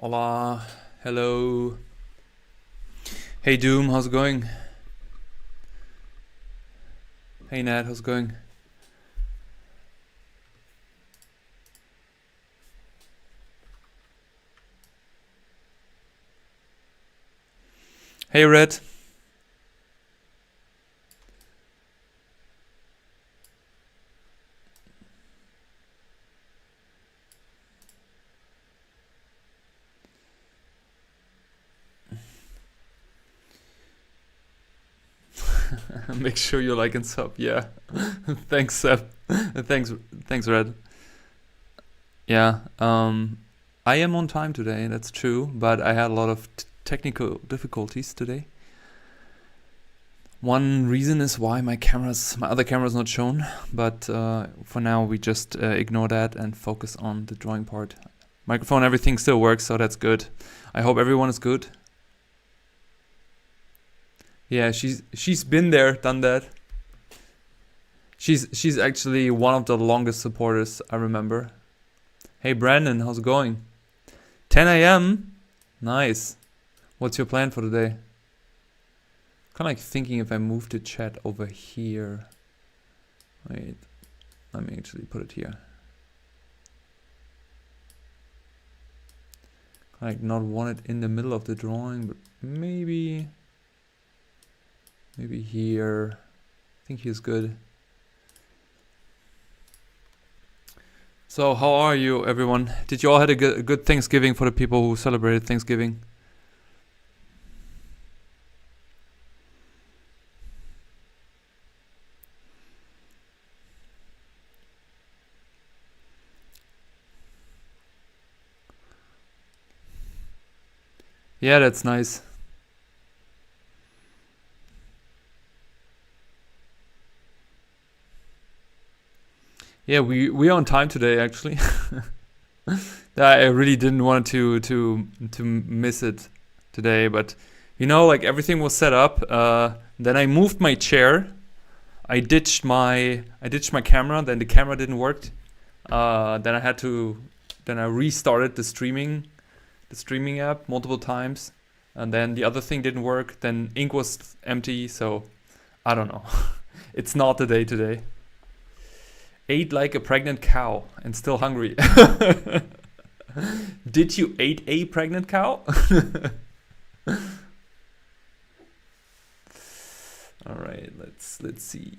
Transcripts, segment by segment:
Hola, hello. Hey Doom, how's it going? Hey Nat, how's it going? Hey Red. Make sure you like and sub. Yeah. Thanks, Seb. Thanks, Red. Yeah. I am on time today. That's true, but I had a lot of technical difficulties today. One reason is why my other camera is not shown, but for now we just ignore that and focus on the drawing part. Microphone, everything still works, so that's good. I hope everyone is good. Yeah, she's been there, done that. She's actually one of the longest supporters I remember. Hey Brandon, how's it going? 10 a.m. Nice. What's your plan for today? Kind of like thinking if I move the chat over here. Wait, let me actually put it here. Like not want it in the middle of the drawing, but maybe here. I think he's good. So how are you, everyone? Did you all had a good Thanksgiving for the people who celebrated Thanksgiving? Yeah, that's nice. Yeah, we on time today actually. I really didn't want to miss it today, but you know, like everything was set up. Then I moved my chair. I ditched my camera. Then the camera didn't work. Then I restarted the streaming app multiple times, and then the other thing didn't work. Then ink was empty, so I don't know. It's not the day today. Ate like a pregnant cow and still hungry. Did you eat a pregnant cow? All right, let's see.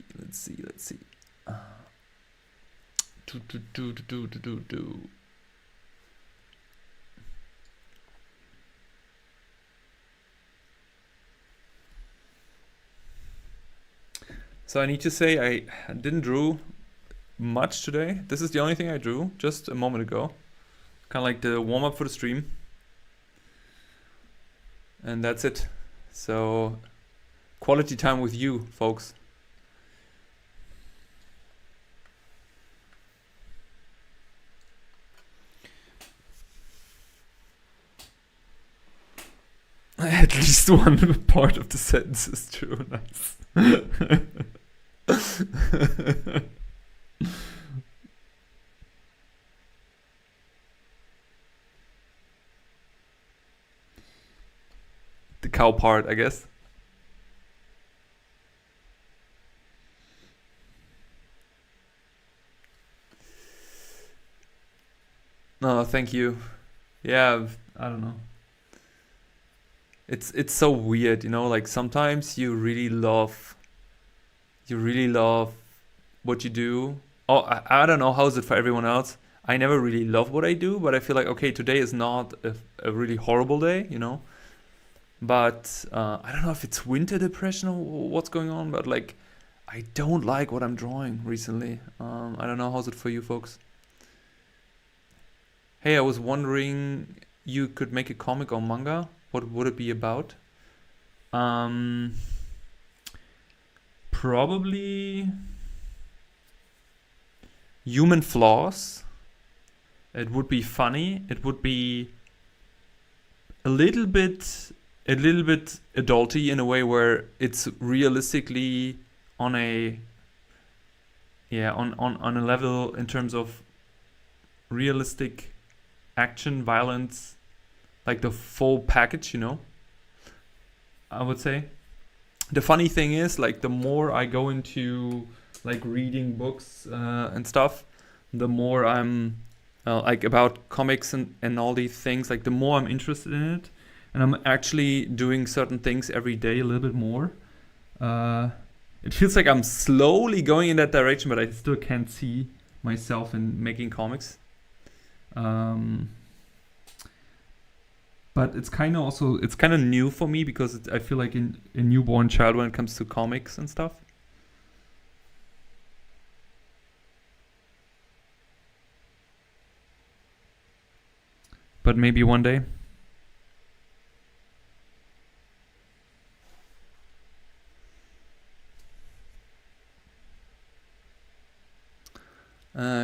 Do. So I need to say I didn't draw much today. This is the only thing I drew just a moment ago. Kind of like the warm up for the stream. And that's it. So quality time with you, folks. At least one part of the sentence is true. Nice. The cow part, I guess. No, thank you. Yeah, I don't know. It's so weird, you know, like sometimes you really love what you do. Oh, I don't know how is it for everyone else. I never really love what I do, but I feel like okay, today is not a really horrible day, you know. But I don't know if it's winter depression or what's going on, but like I don't like what I'm drawing recently. I don't know how's it for you folks. Hey, I was wondering you could make a comic or manga. What would it be about? Probably human flaws. It would be funny. It would be a little bit adulty in a way where it's realistically on a on a level in terms of realistic action, violence, like the full package, I would say. The funny thing is, like, the more I go into like reading books and stuff, the more I'm like about comics and all these things, like the more I'm interested in it, and I'm actually doing certain things every day a little bit more. It feels like I'm slowly going in that direction, but I still can't see myself in making comics. But it's kind of new for me because I feel like a newborn child when it comes to comics and stuff. But maybe one day.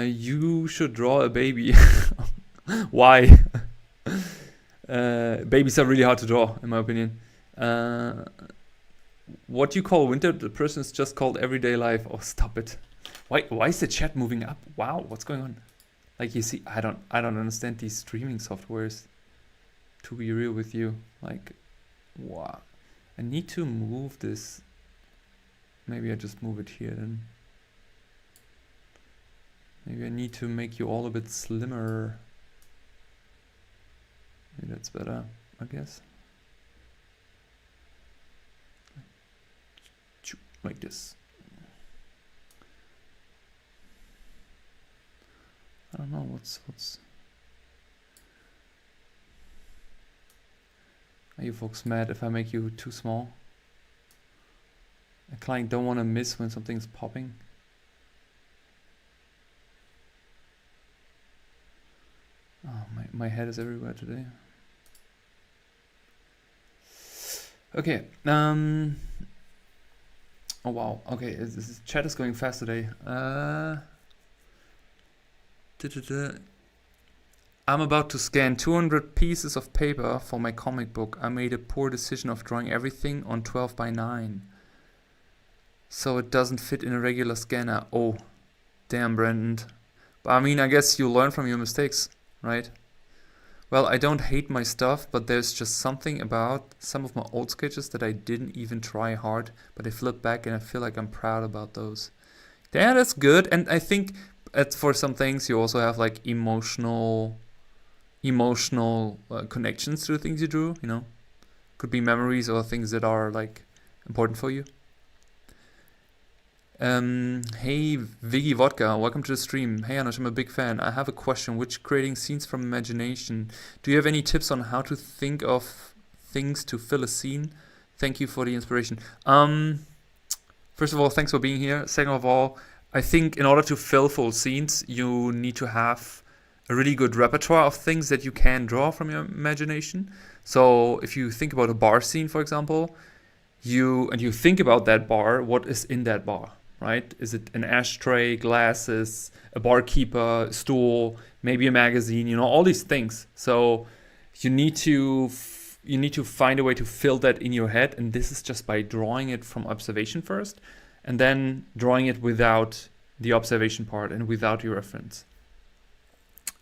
You should draw a baby. Why? Babies are really hard to draw, in my opinion. What you call winter, the person is just called everyday life. Oh, stop it! Why is the chat moving up? Wow, what's going on? Like, you see, I don't understand these streaming softwares. To be real with you, like, wow, I need to move this. Maybe I just move it here then. Maybe I need to make you all a bit slimmer. Maybe that's better, I guess. Like this. I don't know what's. Are you folks mad if I make you too small? A client don't want to miss when something's popping. Oh, my head is everywhere today. Okay. Oh wow. Okay, this chat is going fast today. I'm about to scan 200 pieces of paper for my comic book. I made a poor decision of drawing everything on 12 by 9. So it doesn't fit in a regular scanner. Oh, damn, Brandon. But I mean, I guess you learn from your mistakes, right? Well, I don't hate my stuff, but there's just something about some of my old sketches that I didn't even try hard, but I flip back and I feel like I'm proud about those. Yeah, that's good. And I think for some things you also have like emotional connections to the things you drew, could be memories or things that are like important for you. Hey Viggy Vodka, welcome to the stream. Hey Anush, I'm a big fan. I have a question. Which creating scenes from imagination? Do you have any tips on how to think of things to fill a scene? Thank you for the inspiration. First of all, thanks for being here. Second of all, I think in order to fill full scenes, you need to have a really good repertoire of things that you can draw from your imagination. So if you think about a bar scene, for example, you think about that bar, what is in that bar, right? Is it an ashtray, glasses, a barkeeper, stool, maybe a magazine, all these things. So you need to find a way to fill that in your head, and this is just by drawing it from observation first, and then drawing it without the observation part and without your reference.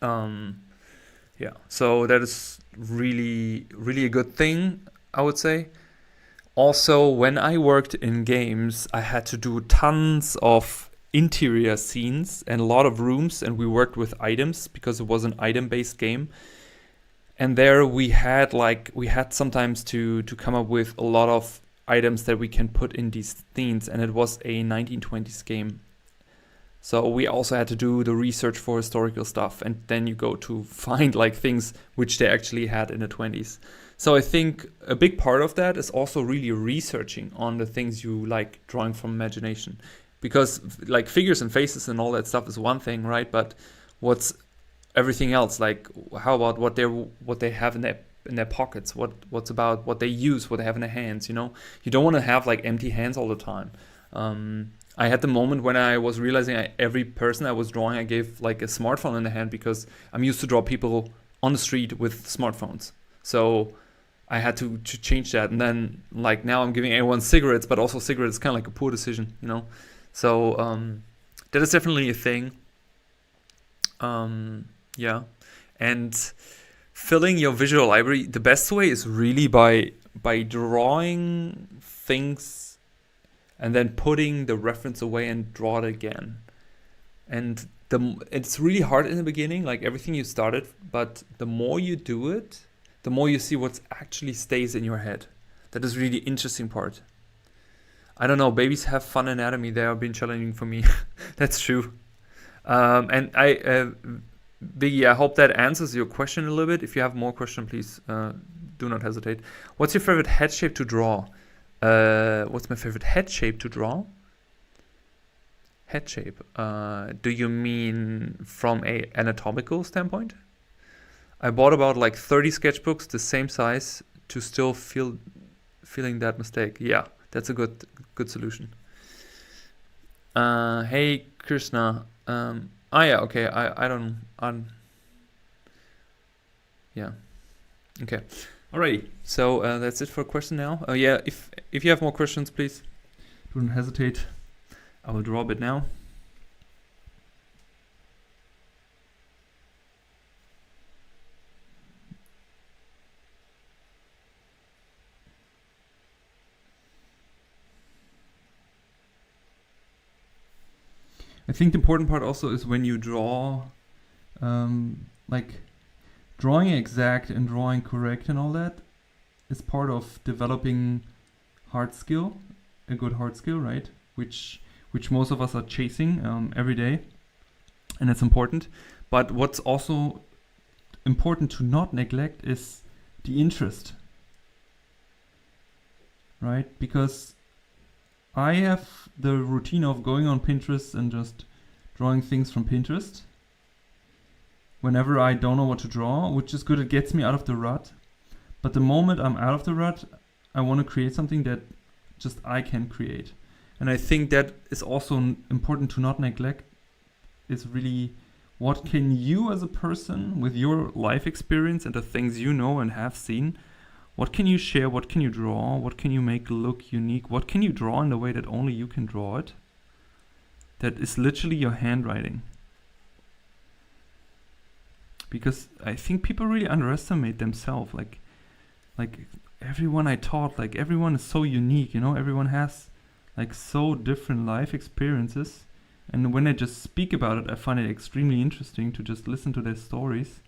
Yeah, so that is really, really a good thing, I would say. Also, when I worked in games, I had to do tons of interior scenes and a lot of rooms, and we worked with items because it was an item-based game. And there we had sometimes to come up with a lot of items that we can put in these scenes, and it was a 1920s game. So we also had to do the research for historical stuff, and then you go to find like things which they actually had in the 20s. So I think a big part of that is also really researching on the things you like drawing from imagination. Because like figures and faces and all that stuff is one thing, right? But what's everything else? Like, how about what they have in their pockets? What's about what they use, what they have in their hands, You don't want to have like empty hands all the time. I had the moment when I was realizing every person I was drawing, I gave like a smartphone in the hand because I'm used to draw people on the street with smartphones. So I had to change that. And then like now I'm giving everyone cigarettes, but also cigarettes is kind of like a poor decision, So that is definitely a thing. Yeah. And filling your visual library, the best way is really by drawing things and then putting the reference away and draw it again. And it's really hard in the beginning, like everything you started, but the more you do it, the more you see what actually stays in your head. That is really interesting part. I don't know, babies have fun anatomy. They have been challenging for me. That's true. And Biggie, I hope that answers your question a little bit. If you have more questions, please do not hesitate. What's your favorite head shape to draw? What's my favorite head shape to draw? Head shape. Do you mean from a anatomical standpoint? I bought about like 30 sketchbooks the same size to still feeling that mistake. Yeah, that's a good solution. Hey Krishna. Yeah, okay. I don't. Yeah. Okay. Alrighty. So that's it for a question now. Yeah. If you have more questions, please don't hesitate. I will draw a bit now. I think the important part also is when you draw, like drawing exact and drawing correct and all that is part of developing hard skill, a good hard skill, right? Which most of us are chasing every day, and it's important. But what's also important to not neglect is the interest, right? Because I have the routine of going on Pinterest and just drawing things from Pinterest whenever I don't know what to draw, which is good. It gets me out of the rut. But the moment I'm out of the rut, I want to create something that just I can create. And I think that is also important to not neglect, is really what can you as a person with your life experience and the things you know and have seen, what can you share, what can you draw, what can you make look unique, what can you draw in the way that only you can draw it, that is literally your handwriting. Because I think people really underestimate themselves, like everyone I taught, like everyone is so unique, you know, everyone has like so different life experiences, and when I just speak about it, I find it extremely interesting to just listen to their stories.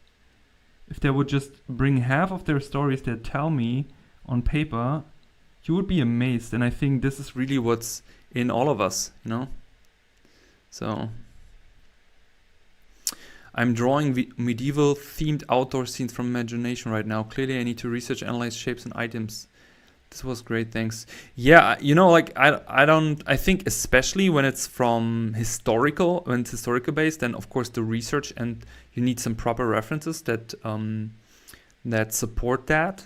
If they would just bring half of their stories they tell me on paper, you would be amazed. And I think this is really what's in all of us, you know? So I'm drawing medieval themed outdoor scenes from imagination right now. Clearly I need to research, analyze shapes and items. This was great, thanks. Yeah, you know, like I think especially when it's when it's historical based, then of course the research, and you need some proper references that support that.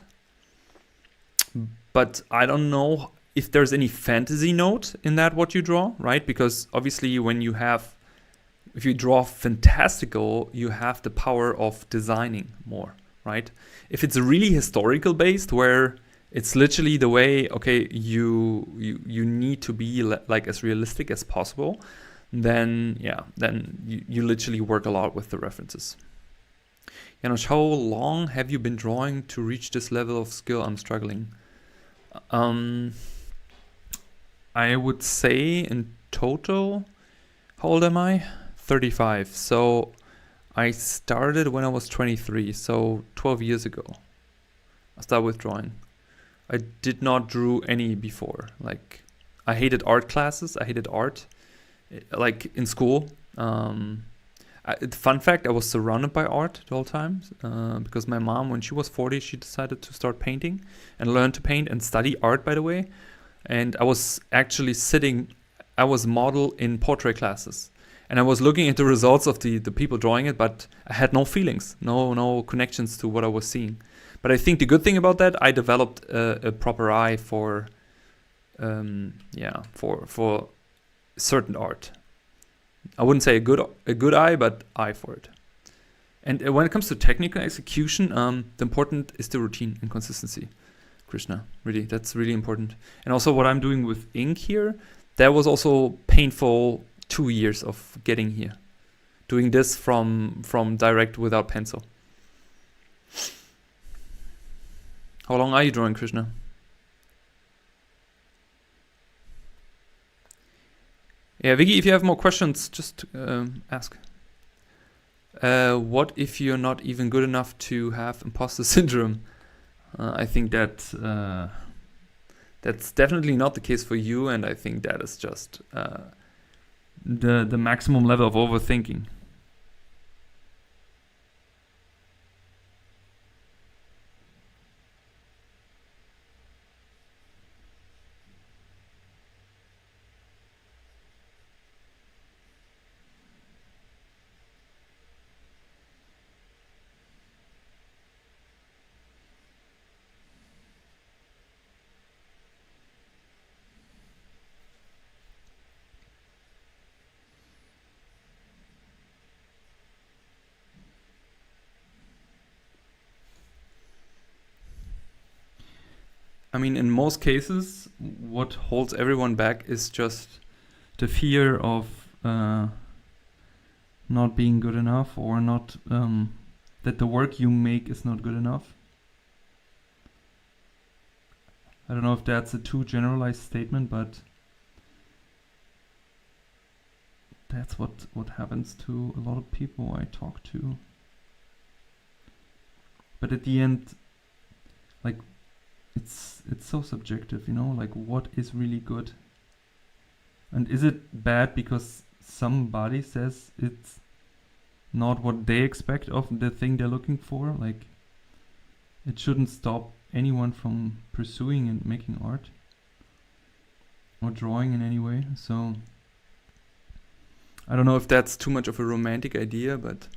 But I don't know if there's any fantasy note in that what you draw, right? Because obviously if you draw fantastical, you have the power of designing more, right? If it's really historical based, where it's literally the way, okay, you need to be like as realistic as possible, then you literally work a lot with the references. Janos, how long have you been drawing to reach this level of skill? I'm struggling. I would say in total, how old am I? 35. So I started when I was 23, so 12 years ago. I started with drawing. I did not draw any before. Like, I hated art classes. I hated art, like in school. Fun fact: I was surrounded by art the whole time because my mom, when she was 40, she decided to start painting and learn to paint and study art, by the way. And I was actually I was model in portrait classes, and I was looking at the results of the people drawing it, but I had no feelings, no connections to what I was seeing. But I think the good thing about that, I developed a proper eye for certain art. I wouldn't say a good eye, but eye for it. And when it comes to technical execution, the important is the routine and consistency. Krishna, really, that's really important. And also what I'm doing with ink here, that was also painful 2 years of getting here. Doing this from direct without pencil. How long are you drawing, Krishna? Yeah, Vicky, if you have more questions, just ask. What if you're not even good enough to have imposter syndrome? I think that that's definitely not the case for you, and I think that is just the maximum level of overthinking. I mean, in most cases, what holds everyone back is just the fear of not being good enough, or not that the work you make is not good enough. I don't know if that's a too generalized statement, but that's what happens to a lot of people I talk to. But at the end, like, it's so subjective, you know, like what is really good, and is it bad because somebody says it's not what they expect of the thing they're looking for? Like, it shouldn't stop anyone from pursuing and making art or drawing in any way. So I don't know if that's too much of a romantic idea, but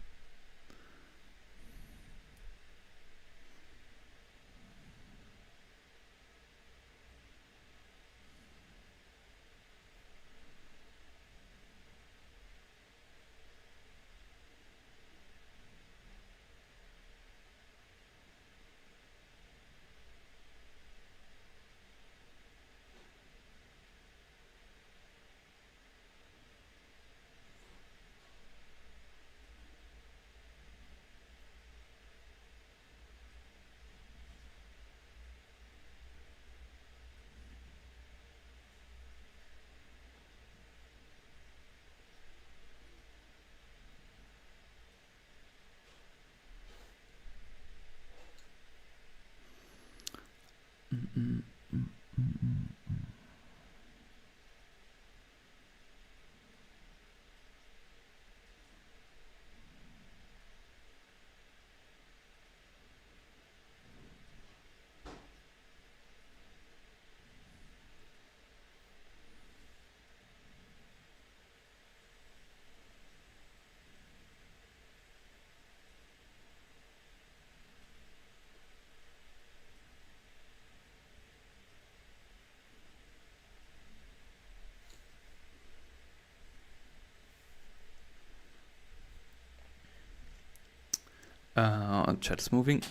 chat is moving.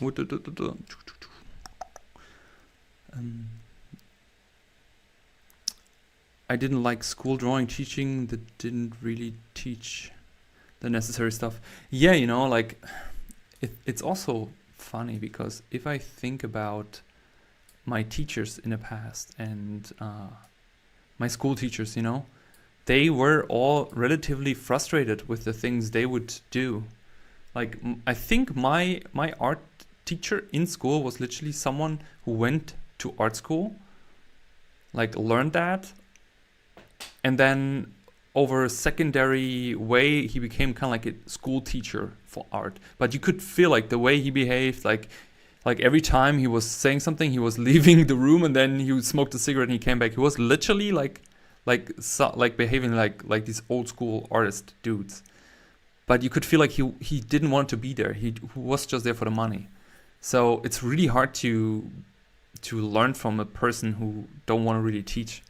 I didn't like school drawing teaching that didn't really teach the necessary stuff. Yeah, you know, like it's also funny because if I think about my teachers in the past and my school teachers, you know, they were all relatively frustrated with the things they would do. Like, I think my art teacher in school was literally someone who went to art school, like learned that, and then over a secondary way he became kind of like a school teacher for art. But you could feel like the way he behaved, like every time he was saying something, he was leaving the room and then he smoked a cigarette and he came back. He was literally like behaving like these old school artist dudes. But you could feel like he didn't want to be there. He was just there for the money. So it's really hard to learn from a person who don't want to really teach.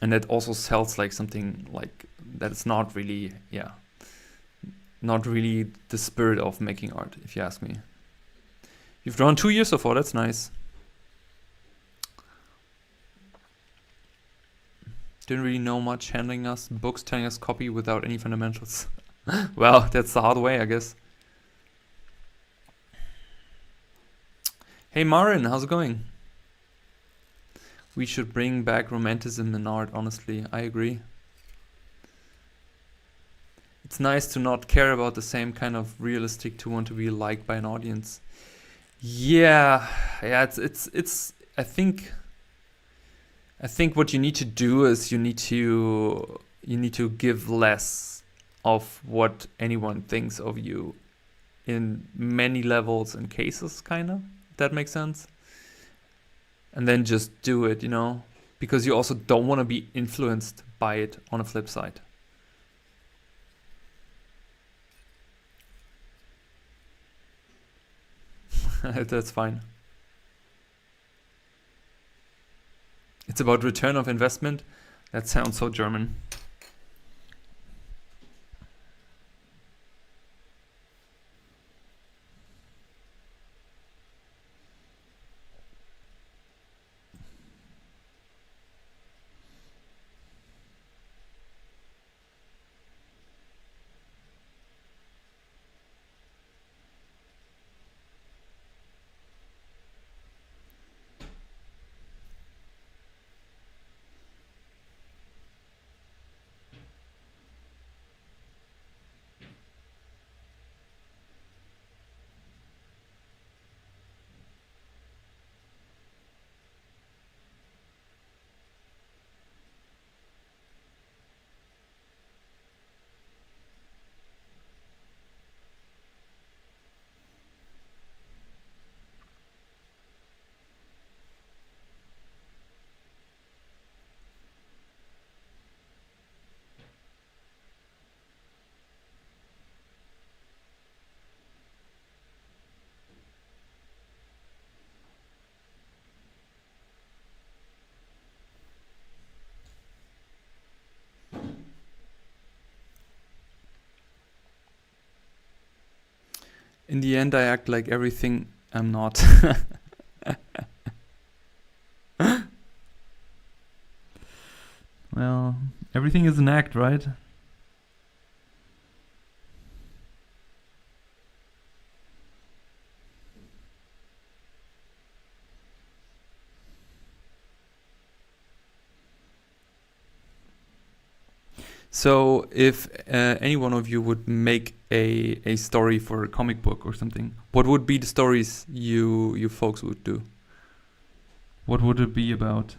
And that also sounds like something like that is not really the spirit of making art, if you ask me. You've drawn 2 years so far, that's nice. Didn't really know much, handing us books, telling us copy without any fundamentals. Well, that's the hard way, I guess. Hey Marin, how's it going? We should bring back romanticism in art, honestly. I agree. It's nice to not care about the same kind of realistic to want to be liked by an audience. Yeah, it's I think what you need to do is you need to give less of what anyone thinks of you in many levels and cases, kind of. That makes sense. And then just do it, because you also don't want to be influenced by it on a flip side. That's fine. It's about return of investment. That sounds so German. In the end, I act like everything I'm not. Well, everything is an act, right? So if any one of you would make a story for a comic book or something, what would be the stories you folks would do? What would it be about?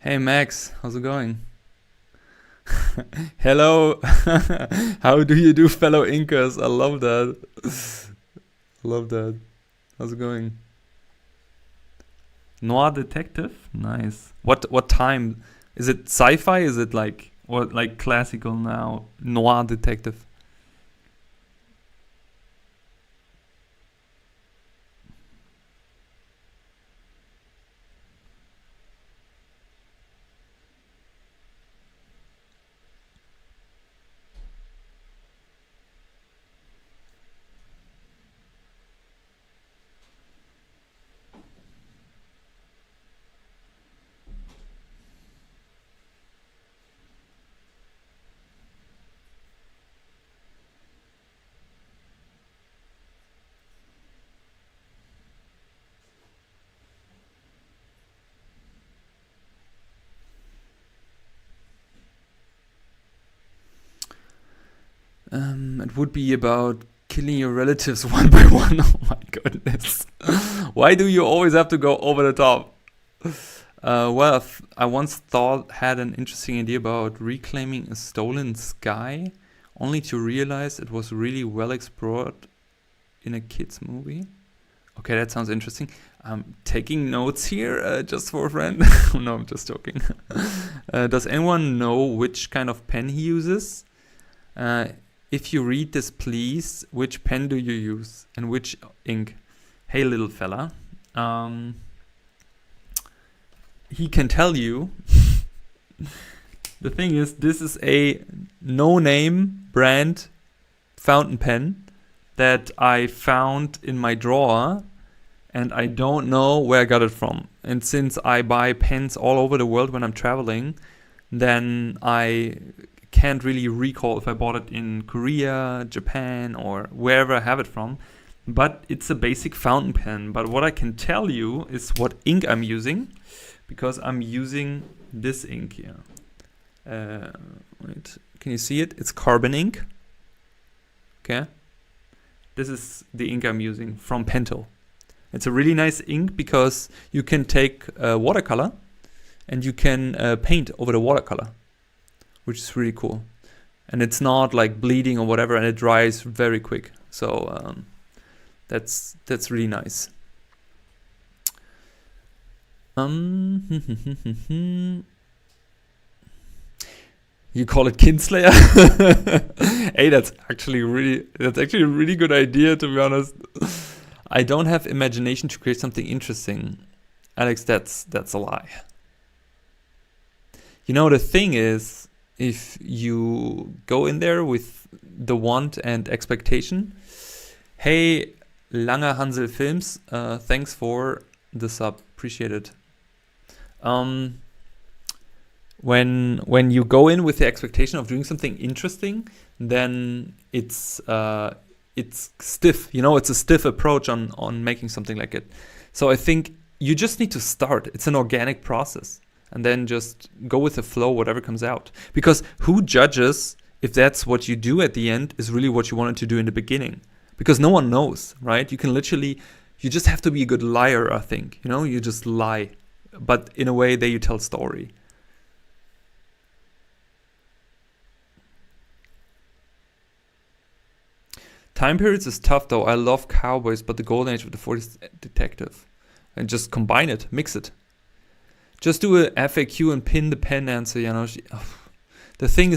Hey Max, how's it going? Hello. How do you do, fellow Incas? I love that. Love that. How's it going? Noir detective? Nice. What time? Is it sci-fi? Is it like classical now? Noir detective. It would be about killing your relatives one by one. Oh my goodness. Why do you always have to go over the top? Well, I once had an interesting idea about reclaiming a stolen sky, only to realize it was really well explored in a kids movie. Okay, that sounds interesting. I'm taking notes here, just for a friend. No, I'm just joking. Does anyone know which kind of pen he uses? Uh, if you read this, please, which pen do you use and which ink? Hey, little fella. He can tell you. The thing is, this is a no-name brand fountain pen that I found in my drawer, and I don't know where I got it from. And since I buy pens all over the world when I'm traveling, then I can't really recall if I bought it in Korea, Japan, or wherever I have it from. But it's a basic fountain pen. But what I can tell you is what ink I'm using, because I'm using this ink here. Wait, can you see it? It's carbon ink. Okay. This is the ink I'm using from Pentel. It's a really nice ink because you can take watercolor and you can paint over the watercolor, which is really cool. And it's not like bleeding or whatever, and it dries very quick. So that's really nice. You call it Kinslayer? Hey, that's actually a really good idea, to be honest. I don't have imagination to create something interesting. Alex, that's a lie. You know, the thing is, if you go in there with the want and expectation, hey, Langer Hansel Films, thanks for the sub, appreciate it. When you go in with the expectation of doing something interesting, then it's stiff. You know, it's a stiff approach on making something like it. So I think you just need to start. It's an organic process, and then just go with the flow, whatever comes out. Because who judges if that's what you do at the end is really what you wanted to do in the beginning? Because no one knows, right? You just have to be a good liar, I think. You know, you just lie, but in a way that you tell story. Time periods is tough though. I love Cowboys, but the golden age of the 40s detective. And just combine it, mix it. Just do a FAQ and pin the pen answer, Janosch. The thing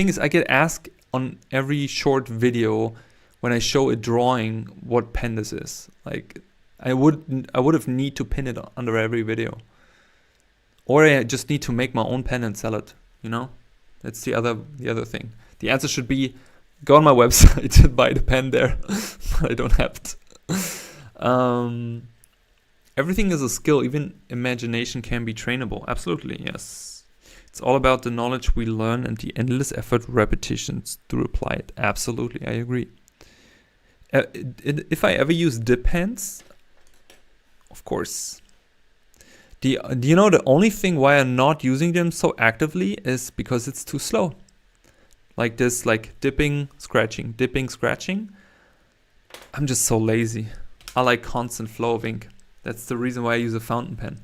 is, I get asked on every short video when I show a drawing what pen this is. Like, I would have need to pin it under every video. Or I just need to make my own pen and sell it, you know? That's the other thing. The answer should be, go on my website and buy the pen there. But I don't have it. Everything is a skill. Even imagination can be trainable. Absolutely, yes. It's all about the knowledge we learn and the endless effort, repetitions to apply it. Absolutely, I agree. If I ever use dip pens, of course. Do you know the only thing why I'm not using them so actively is because it's too slow. Like this, like dipping, scratching, dipping, scratching. I'm just so lazy. I like constant flow of ink. That's the reason why I use a fountain pen.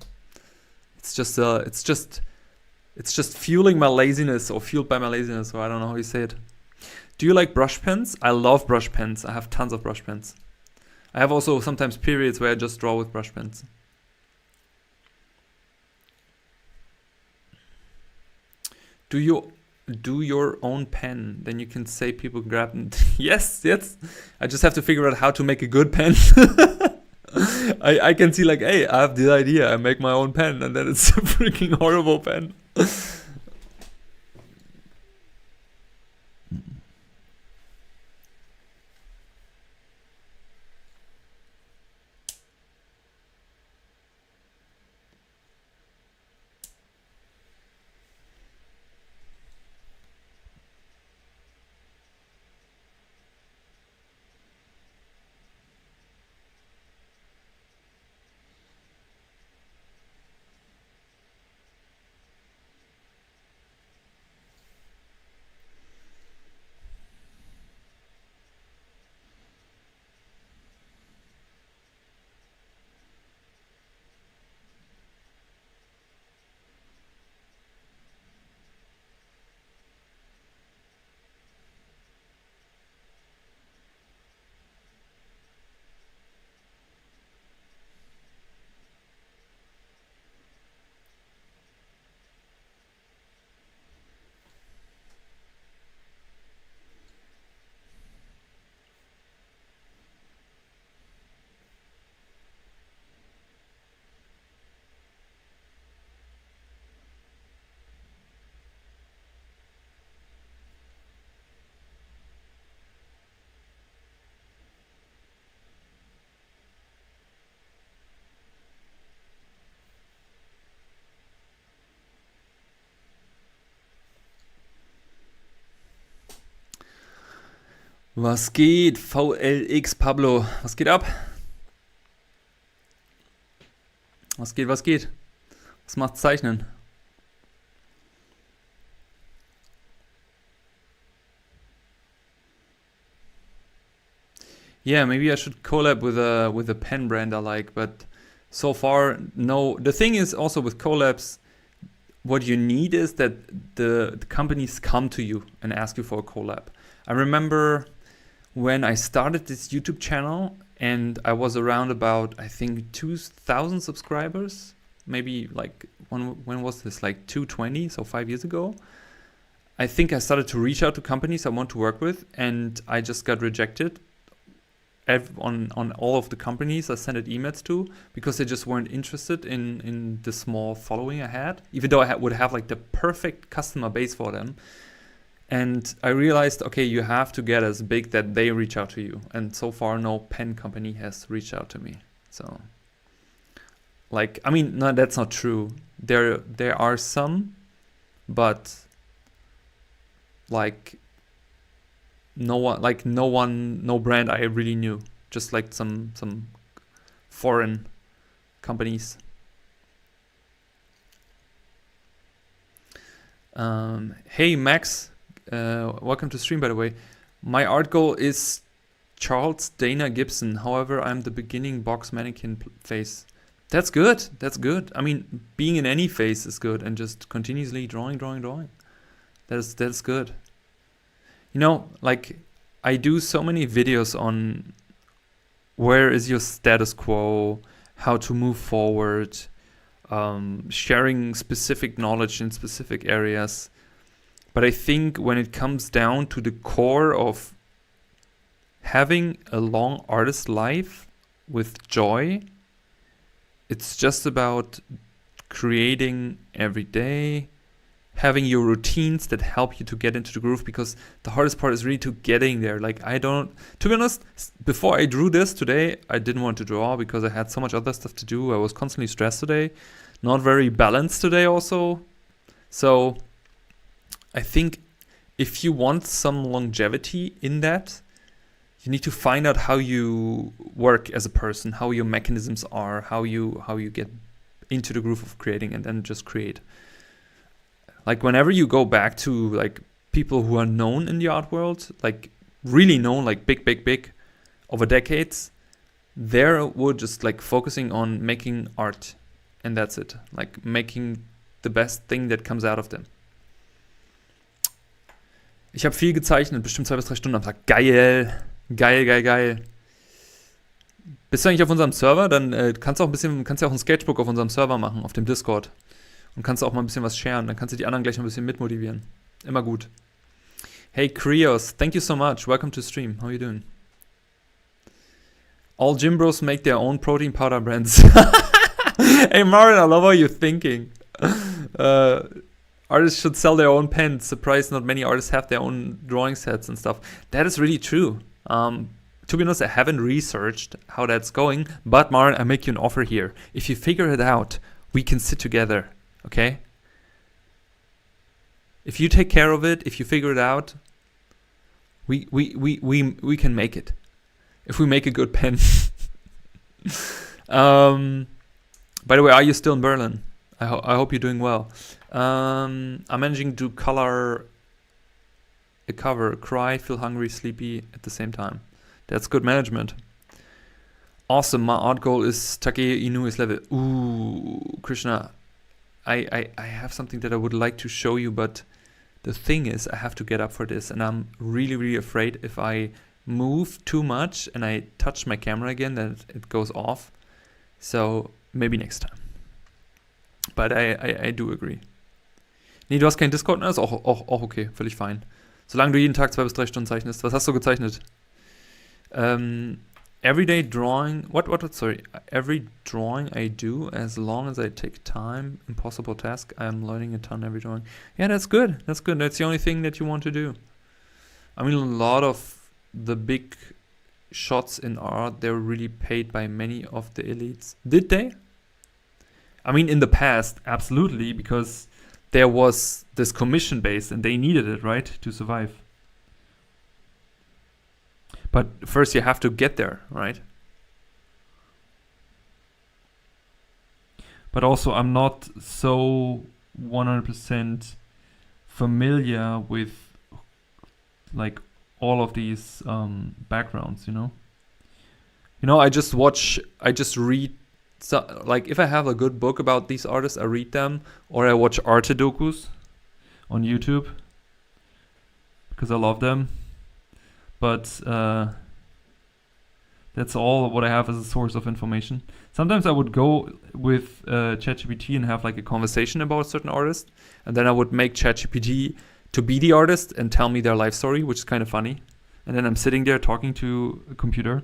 It's just fueling my laziness, or fueled by my laziness, or I don't know how you say it. Do you like brush pens? I love brush pens. I have tons of brush pens. I have also sometimes periods where I just draw with brush pens. Do you do your own pen? Then you can say people grab it. Yes. I just have to figure out how to make a good pen. I can see like, hey, I have the idea. I make my own pen, and then it's a freaking horrible pen. Was geht? VLX Pablo. Was geht ab? Was geht, was geht? Was macht Zeichnen? Yeah, maybe I should collab with a pen brand I like, but so far, no. The thing is also with collabs, what you need is that the companies come to you and ask you for a collab. I remember when I started this YouTube channel and I was around about, I think, 2,000 subscribers, maybe like, when was this? Like 220, so 5 years ago. I think I started to reach out to companies I want to work with, and I just got rejected on all of the companies I sent emails to, because they just weren't interested in the small following I had, even though I would have like the perfect customer base for them. And I realized, okay, you have to get as big that they reach out to you. And so far, no pen company has reached out to me. So, like, I mean, no, that's not true. There are some, but like no brand I really knew. Just like some foreign companies. Hey Max, welcome to stream, by the way. My art goal is Charles Dana Gibson. However, I'm the beginning box mannequin phase. That's good. That's good. I mean, being in any phase is good, and just continuously drawing. That's good. You know, like, I do so many videos on where is your status quo, how to move forward, sharing specific knowledge in specific areas. But I think when it comes down to the core of having a long artist life with joy, it's just about creating every day, having your routines that help you to get into the groove, because the hardest part is really to getting there. Like, to be honest, before I drew this today, I didn't want to draw because I had so much other stuff to do. I was constantly stressed today, not very balanced today also. So I think if you want some longevity in that, you need to find out how you work as a person, how your mechanisms are, how you get into the groove of creating, and then just create. Like, whenever you go back to like people who are known in the art world, like really known, like big over decades, we're just like focusing on making art, and that's it. Like, making the best thing that comes out of them. Ich habe viel gezeichnet, bestimmt 2 bis 3 Stunden am Tag. Geil. Bist du eigentlich auf unserem Server? Dann kannst du auch ein Sketchbook auf unserem Server machen, auf dem Discord. Und kannst auch mal ein bisschen was sharen. Dann kannst du die anderen gleich noch ein bisschen mitmotivieren. Immer gut. Hey Krios, thank you so much. Welcome to stream. How are you doing? All gym bros make their own protein powder brands. Hey Martin, I love how you're thinking. Artists should sell their own pens. Surprised not many artists have their own drawing sets and stuff. That is really true. To be honest, I haven't researched how that's going. But Martin, I make you an offer here. If you figure it out, we can sit together. Okay? If you take care of it, if you figure it out, we can make it. If we make a good pen. By the way, are you still in Berlin? I hope you're doing well. I'm managing to color a cover, cry, feel hungry, sleepy at the same time. That's good management. Awesome. My art goal is Takeya Inoue's level. Ooh, Krishna. I have something that I would like to show you, but the thing is, I have to get up for this, and I'm really, really afraid if I move too much and I touch my camera again, that it goes off. So maybe next time. But I do agree. Nee, du hast kein Discord, das ist auch okay, völlig fein. Solange du jeden Tag 2 bis 3 Stunden zeichnest. Was hast du gezeichnet? Everyday drawing, every drawing I do, as long as I take time, impossible task, I'm learning a ton every drawing. Yeah, that's good. That's the only thing that you want to do. I mean, a lot of the big shots in art, they were really paid by many of the elites. Did they? I mean, in the past, absolutely, because there was this commission base and they needed it, right, to survive. But first you have to get there, right? But also I'm not so 100% familiar with like all of these backgrounds, you know? I just read, so, like if I have a good book about these artists, I read them, or I watch art dokus on YouTube because I love them. But that's all what I have as a source of information. Sometimes I would go with ChatGPT and have like a conversation about a certain artist, and then I would make ChatGPT to be the artist and tell me their life story, which is kind of funny. And then I'm sitting there talking to a computer.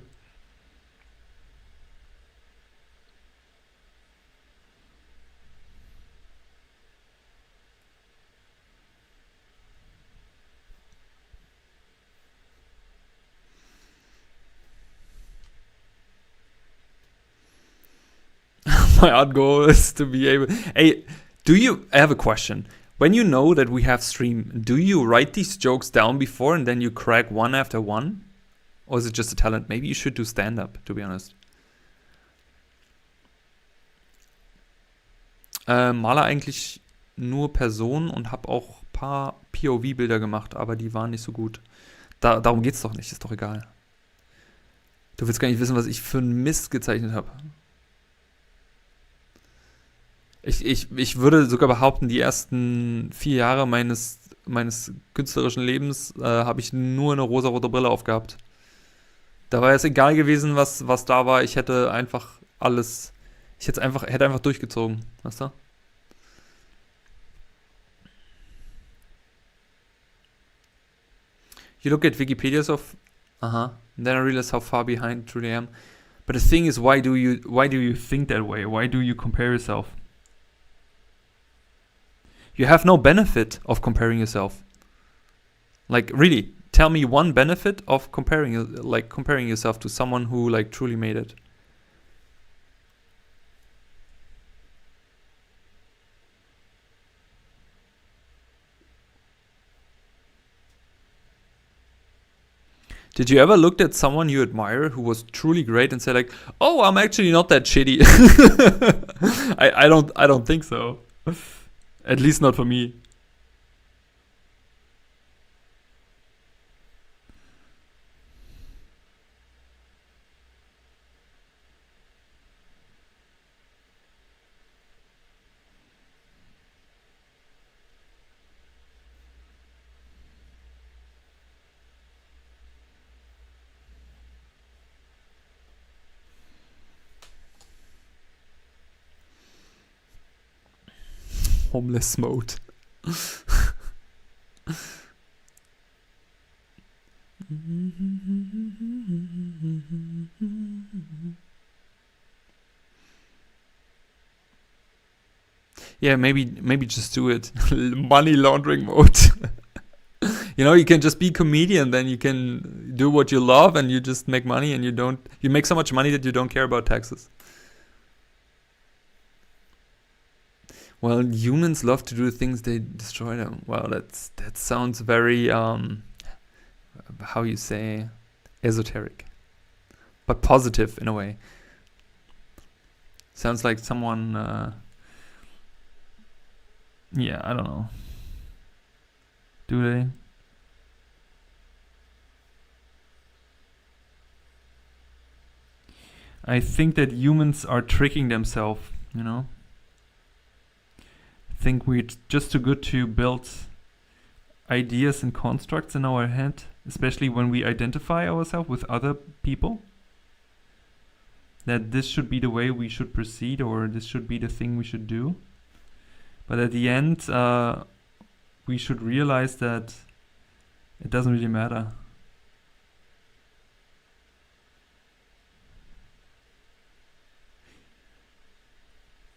My art goal is to be able. Hey, I have a question. When you know that we have stream, do you write these jokes down before and then you crack one after one? Or is it just a talent? Maybe you should do stand-up, to be honest. Maler eigentlich nur Personen und habe auch ein paar POV-Bilder gemacht, aber die waren nicht so gut. Darum geht's doch nicht, ist doch egal. Du willst gar nicht wissen, was ich für einen Mist gezeichnet habe. Ich würde sogar behaupten, die ersten 4 Jahre meines künstlerischen Lebens habe ich nur eine rosarote Brille aufgehabt. Da war es egal gewesen, was da war. Ich hätte einfach alles, hätte einfach durchgezogen, weißt du? You look at Wikipedia then I realize how far behind I truly am. But the thing is, why do you think that way? Why do you compare yourself? You have no benefit of comparing yourself. Like, really, tell me one benefit of comparing yourself to someone who like truly made it. Did you ever look at someone you admire who was truly great and say like, "Oh, I'm actually not that shitty"? I don't think so. At least not for me. Homeless mode. Yeah, maybe just do it. Money laundering mode. You can just be a comedian, then you can do what you love and you just make money and you make so much money that you don't care about taxes. Well, humans love to do things, they destroy them. Well, that sounds very, how you say, esoteric. But positive in a way. Sounds like someone, yeah, I don't know. Do they? I think that humans are tricking themselves, think we're just too good to build ideas and constructs in our head, especially when we identify ourselves with other people. That this should be the way we should proceed, or this should be the thing we should do. But at the end, we should realize that it doesn't really matter.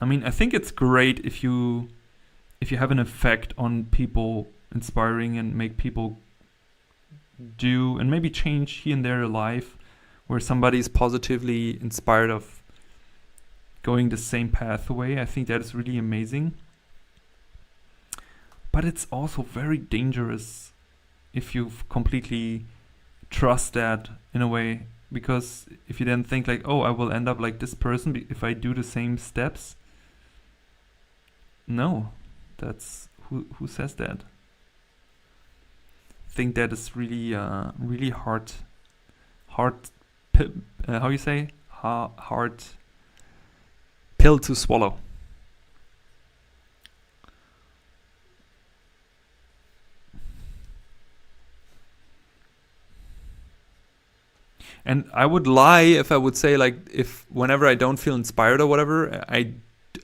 I mean, I think it's great if you have an effect on people, inspiring and make people do and maybe change here and there a life where somebody is positively inspired of going the same pathway. I think that is really amazing. But it's also very dangerous if you've completely trust that in a way, because if you then think like, oh, I will end up like this person if I do the same steps. No, that's who says that? I think that is really really hard how you say hard pill to swallow. And I would lie if I would say like, if whenever I don't feel inspired or whatever, I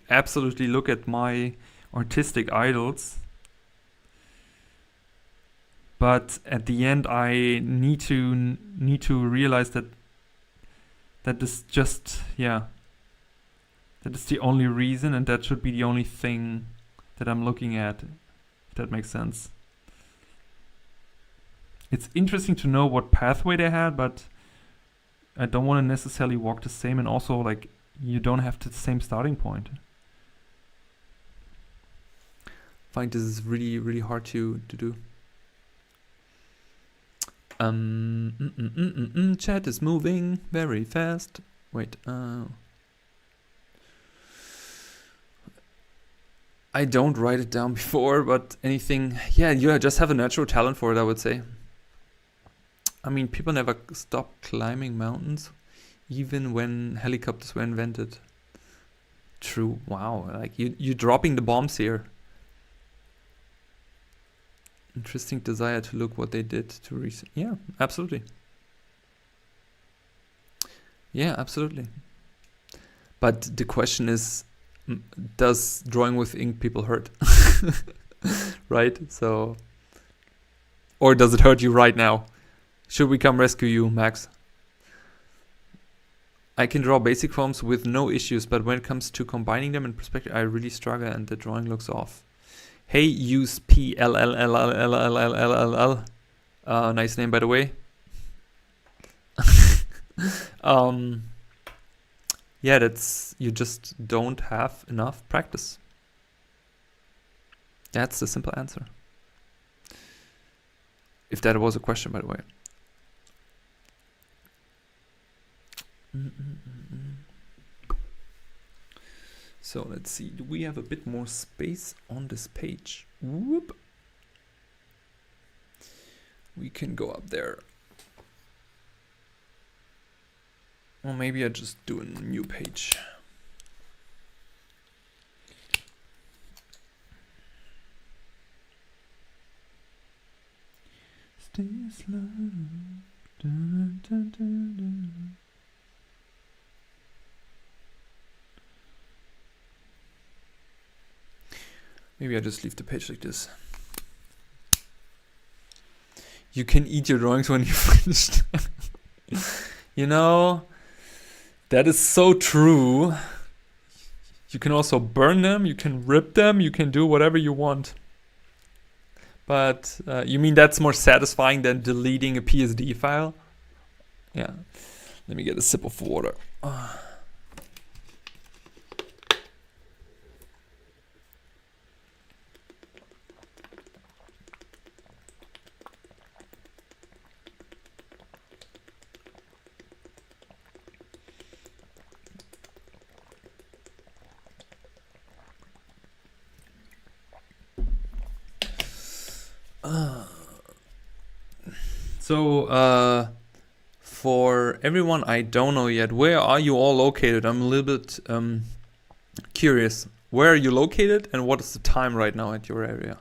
absolutely look at my artistic idols. But at the end, I need to realize that is just, yeah, that is the only reason, and that should be the only thing that I'm looking at, if that makes sense. It's interesting to know what pathway they had, but I don't want to necessarily walk the same, and also like you don't have the same starting point. I find this is really, really hard to do. Chat is moving very fast. Wait, I don't write it down before, but anything, yeah, you just have a natural talent for it, I would say. I mean, people never stop climbing mountains, even when helicopters were invented. True. Wow. Like you dropping the bombs here. Interesting desire to look what they did to reach. Yeah, absolutely. Yeah, absolutely. But the question is, does drawing with ink people hurt? Right? So, or does it hurt you right now? Should we come rescue you, Max? I can draw basic forms with no issues, but when it comes to combining them in perspective, I really struggle and the drawing looks off. Hey, use PLLLLLLLLL. Nice name, by the way. Yeah, that's, you just don't have enough practice. That's the simple answer. If that was a question, by the way. So let's see, do we have a bit more space on this page? Whoop. We can go up there. Or maybe I just do a new page. Stay slow. Dun, dun, dun, dun. Maybe I just leave the page like this. You can eat your drawings when you're finished. You know, that is so true. You can also burn them, you can rip them, you can do whatever you want. But you mean that's more satisfying than deleting a PSD file? Yeah. Let me get a sip of water. So, for everyone I don't know yet, where are you all located? I'm a little bit curious. Where are you located and what is the time right now at your area?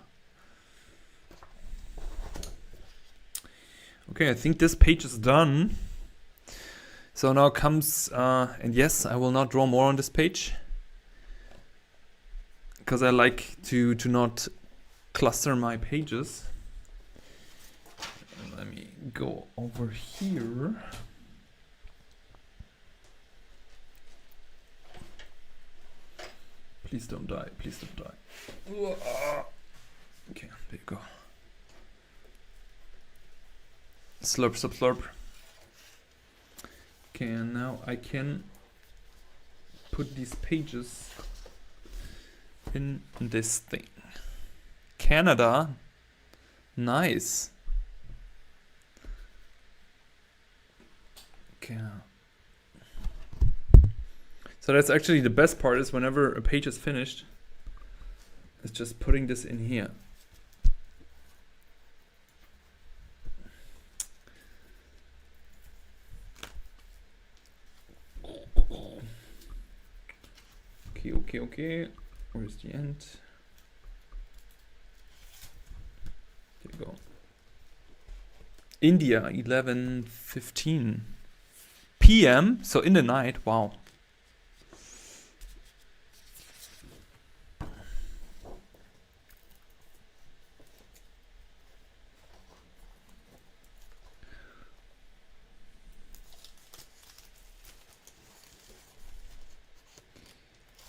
Okay, I think this page is done. So now comes, and yes, I will not draw more on this page, because I like to not cluster my pages. Let me go over here. Please don't die, please don't die. Okay, there you go. Slurp, slurp, slurp. Okay, and now I can put these pages in this thing. Canada, nice. Okay. So that's actually the best part, is whenever a page is finished, it's just putting this in here. Okay. Where's the end? There you go. India, 11:15 p.m. So in the night. Wow.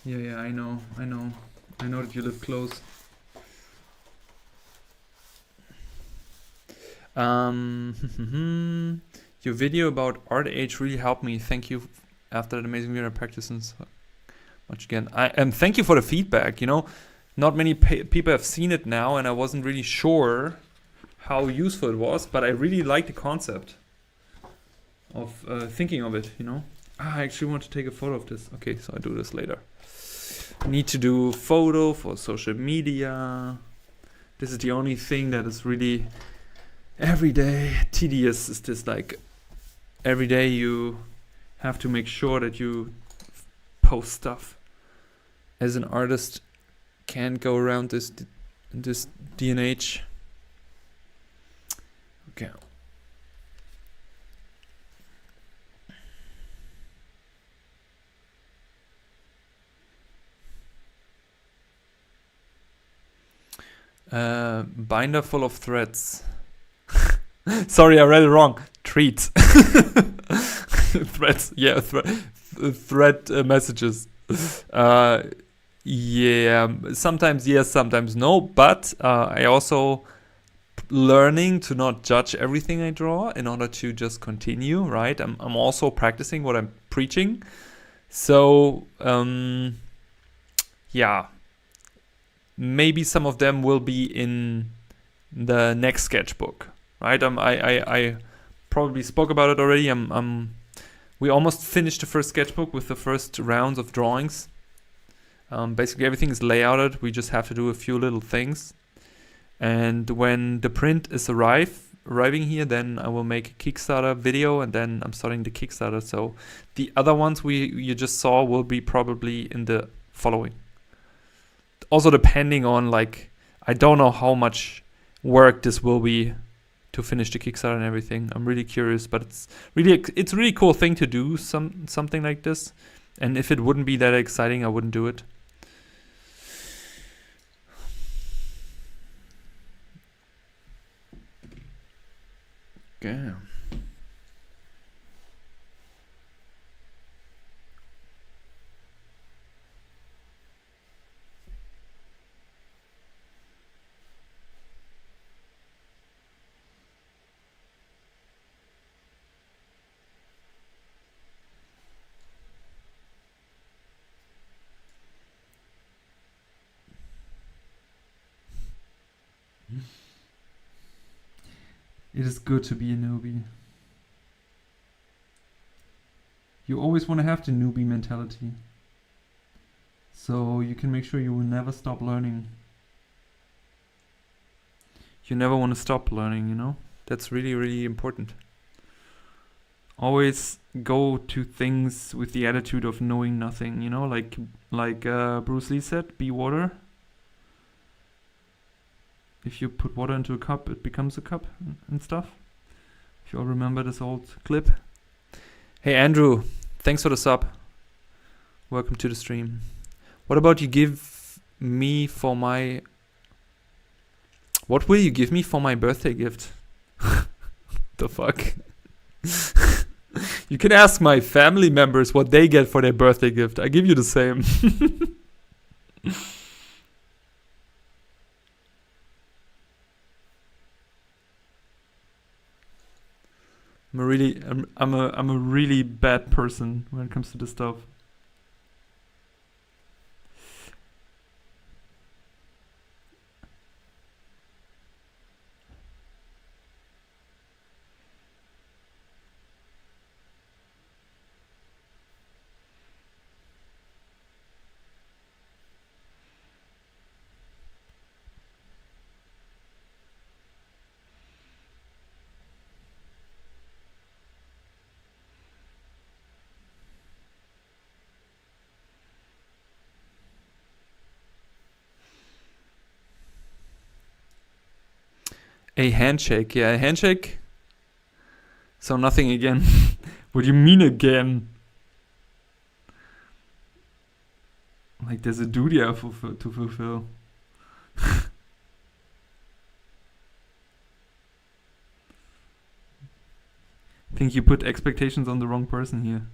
Yeah, I know that you live close. Your video about Art Age really helped me. Thank you. After that amazing video practice and so much again. And thank you for the feedback. You know, not many people have seen it now, and I wasn't really sure how useful it was, but I really like the concept of thinking of it. You know, I actually want to take a photo of this. Okay, so I do this later. Need to do photo for social media. This is the only thing that is really every day tedious. Is this like every day you have to make sure that you post stuff. As an artist, can't go around this D&H. Okay. Binder full of threads. Sorry, I read it wrong. Treats. Threads. Yeah, thread messages. Yeah, sometimes yes, sometimes no. But I also learning to not judge everything I draw in order to just continue. Right. I'm also practicing what I'm preaching. So yeah. Maybe some of them will be in the next sketchbook, right? I probably spoke about it already. We almost finished the first sketchbook with the first rounds of drawings. Basically, everything is layouted. We just have to do a few little things. And when the print is arriving here, then I will make a Kickstarter video, and then I'm starting the Kickstarter. So the other ones you just saw will be probably in the following. Also depending on, like, I don't know how much work this will be to finish the Kickstarter and everything. I'm really curious, but it's a really cool thing to do, something like this. And if it wouldn't be that exciting, I wouldn't do it. Okay. It is good to be a newbie. You always want to have the newbie mentality. So you can make sure you will never stop learning. You never want to stop learning, you know? That's really, really important. Always go to things with the attitude of knowing nothing, you know? Like Bruce Lee said, be water. If you put water into a cup, it becomes a cup and stuff. If you all remember this old clip. Hey Andrew, thanks for the sub. Welcome to the stream. What about you give me for my... What will you give me for my birthday gift? The fuck? You can ask my family members what they get for their birthday gift. I give you the same. I'm a really bad person when it comes to this stuff. A handshake. Yeah, a handshake. So nothing again. What do you mean again? Like there's a duty I have to fulfill. I think you put expectations on the wrong person here.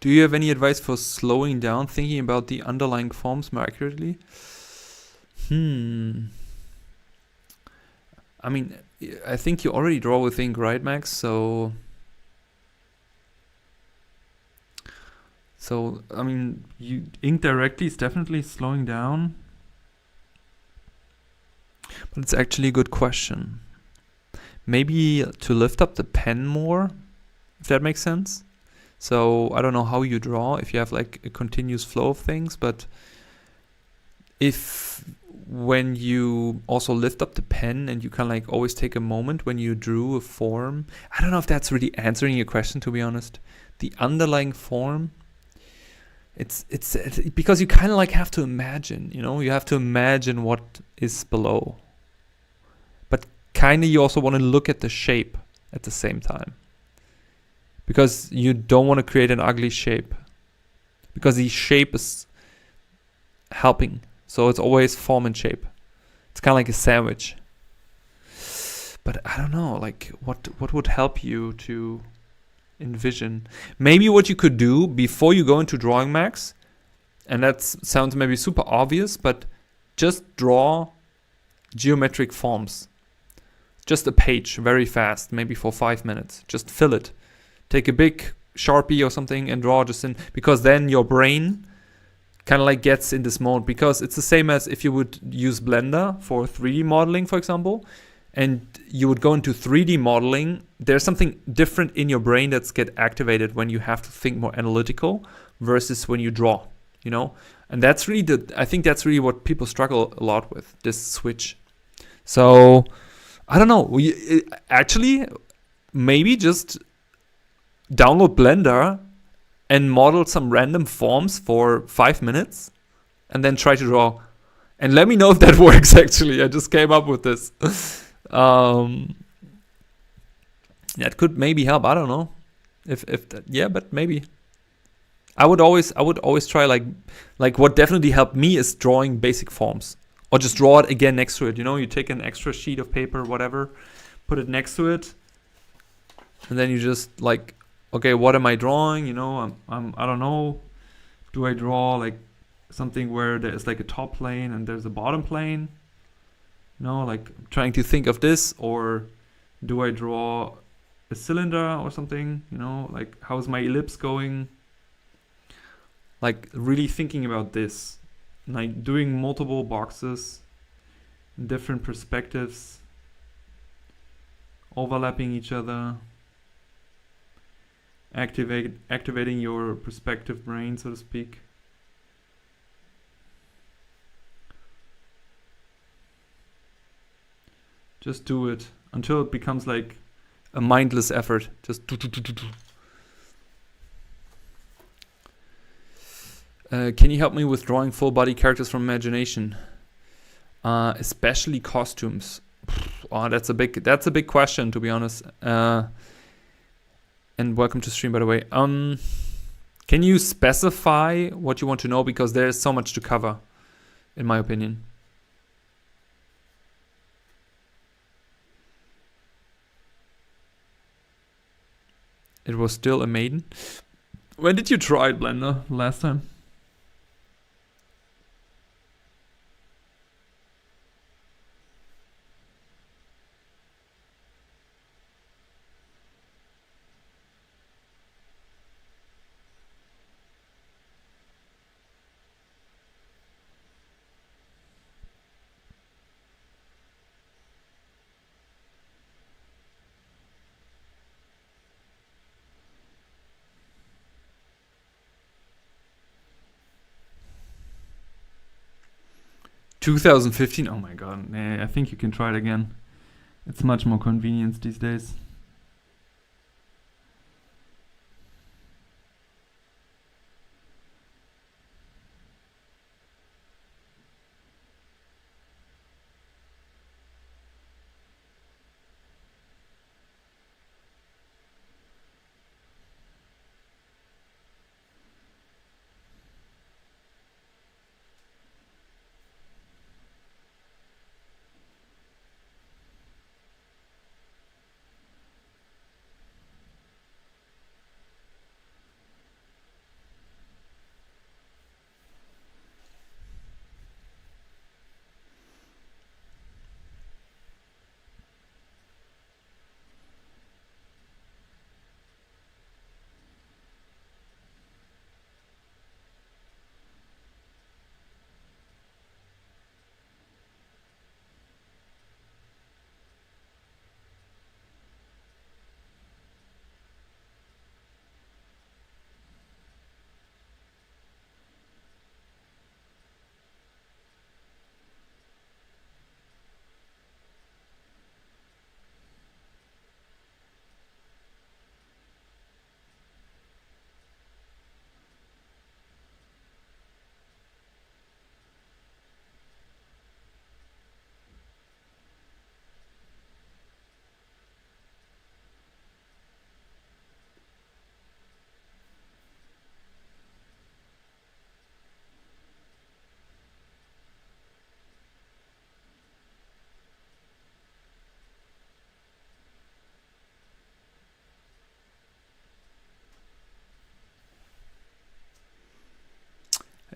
Do you have any advice for slowing down, thinking about the underlying forms more accurately? I mean, I think you already draw with ink, right, Max? So I mean, you ink directly is definitely slowing down. But it's actually a good question. Maybe to lift up the pen more, if that makes sense. So I don't know how you draw, if you have like a continuous flow of things, but if when you also lift up the pen and you kind of like always take a moment when you drew a form, I don't know if that's really answering your question, to be honest. The underlying form, it's because you kind of like have to imagine, you have to imagine what is below. But kind of you also want to look at the shape at the same time. Because you don't want to create an ugly shape. Because the shape is helping. So it's always form and shape. It's kind of like a sandwich. But I don't know, like what would help you to envision? Maybe what you could do before you go into drawing, Max, and that sounds maybe super obvious, but just draw geometric forms. Just a page very fast, maybe for 5 minutes. Just fill it. Take a big Sharpie or something and draw just in, because then your brain kind of like gets in this mode, because it's the same as if you would use Blender for 3D modeling, for example, and you would go into 3D modeling. There's something different in your brain that's get activated when you have to think more analytical versus when you draw, and that's really I think that's really what people struggle a lot with, this switch. So I don't know, actually maybe just download Blender and model some random forms for 5 minutes and then try to draw. And let me know if that works, actually. I just came up with this. That could maybe help. I don't know. But maybe. I would always try like what definitely helped me is drawing basic forms. Or just draw it again next to it. You take an extra sheet of paper, whatever, put it next to it, and then you just like, okay, what am I drawing? I don't know. Do I draw like something where there's like a top plane and there's a bottom plane? Like trying to think of this, or do I draw a cylinder or something? Like how's my ellipse going? Like really thinking about this, like doing multiple boxes, different perspectives, overlapping each other. Activating your perspective brain, so to speak. Just do it until it becomes like a mindless effort. Just do. Can you help me with drawing full body characters from imagination, especially costumes? Oh, that's a big question, to be honest. And welcome to stream, by the way. Can you specify what you want to know? Because there's so much to cover, in my opinion. It was still a maiden. When did you try Blender last time? 2015. Oh my god. I think you can try it again. It's much more convenient these days.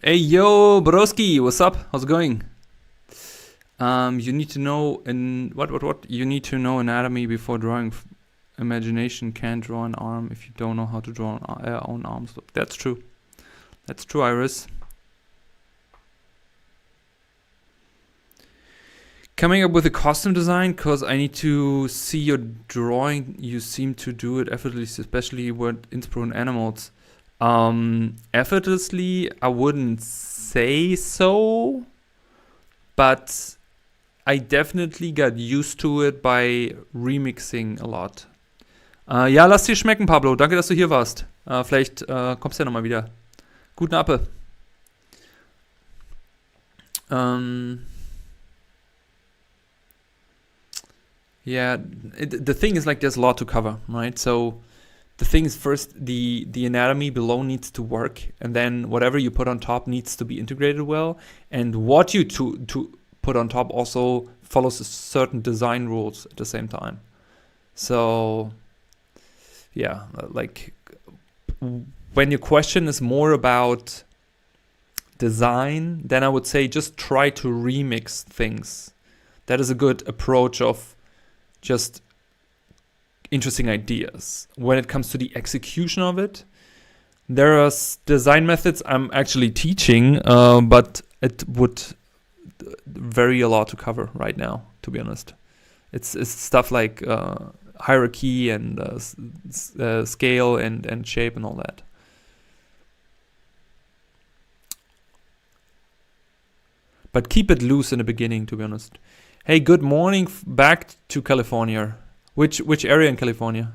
Hey yo, Broski, what's up? How's it going? You need to know what? You need to know anatomy before drawing. Imagination can't draw an arm if you don't know how to draw an own arms. That's true. That's true, Iris. Coming up with a custom design because I need to see your drawing. You seem to do it effortlessly, especially with Inspiro and animals. Effortlessly, I wouldn't say so, but I definitely got used to it by remixing a lot. Ja, lass dir schmecken, Pablo. Danke, dass du hier warst. Vielleicht kommst du ja nochmal wieder. Guten Appe. Yeah, the thing is like there's a lot to cover, right? So the thing is first the anatomy below needs to work, and then whatever you put on top needs to be integrated well, and what you to put on top also follows certain design rules at the same time. So yeah, like when your question is more about design, then I would say just try to remix things. That is a good approach of just interesting ideas. When it comes to the execution of it, there are design methods I'm actually teaching, but it would vary a lot to cover right now, to be honest. It's stuff like hierarchy and scale and shape and all that. But keep it loose in the beginning, to be honest. Hey, good morning back to California. Which area in California?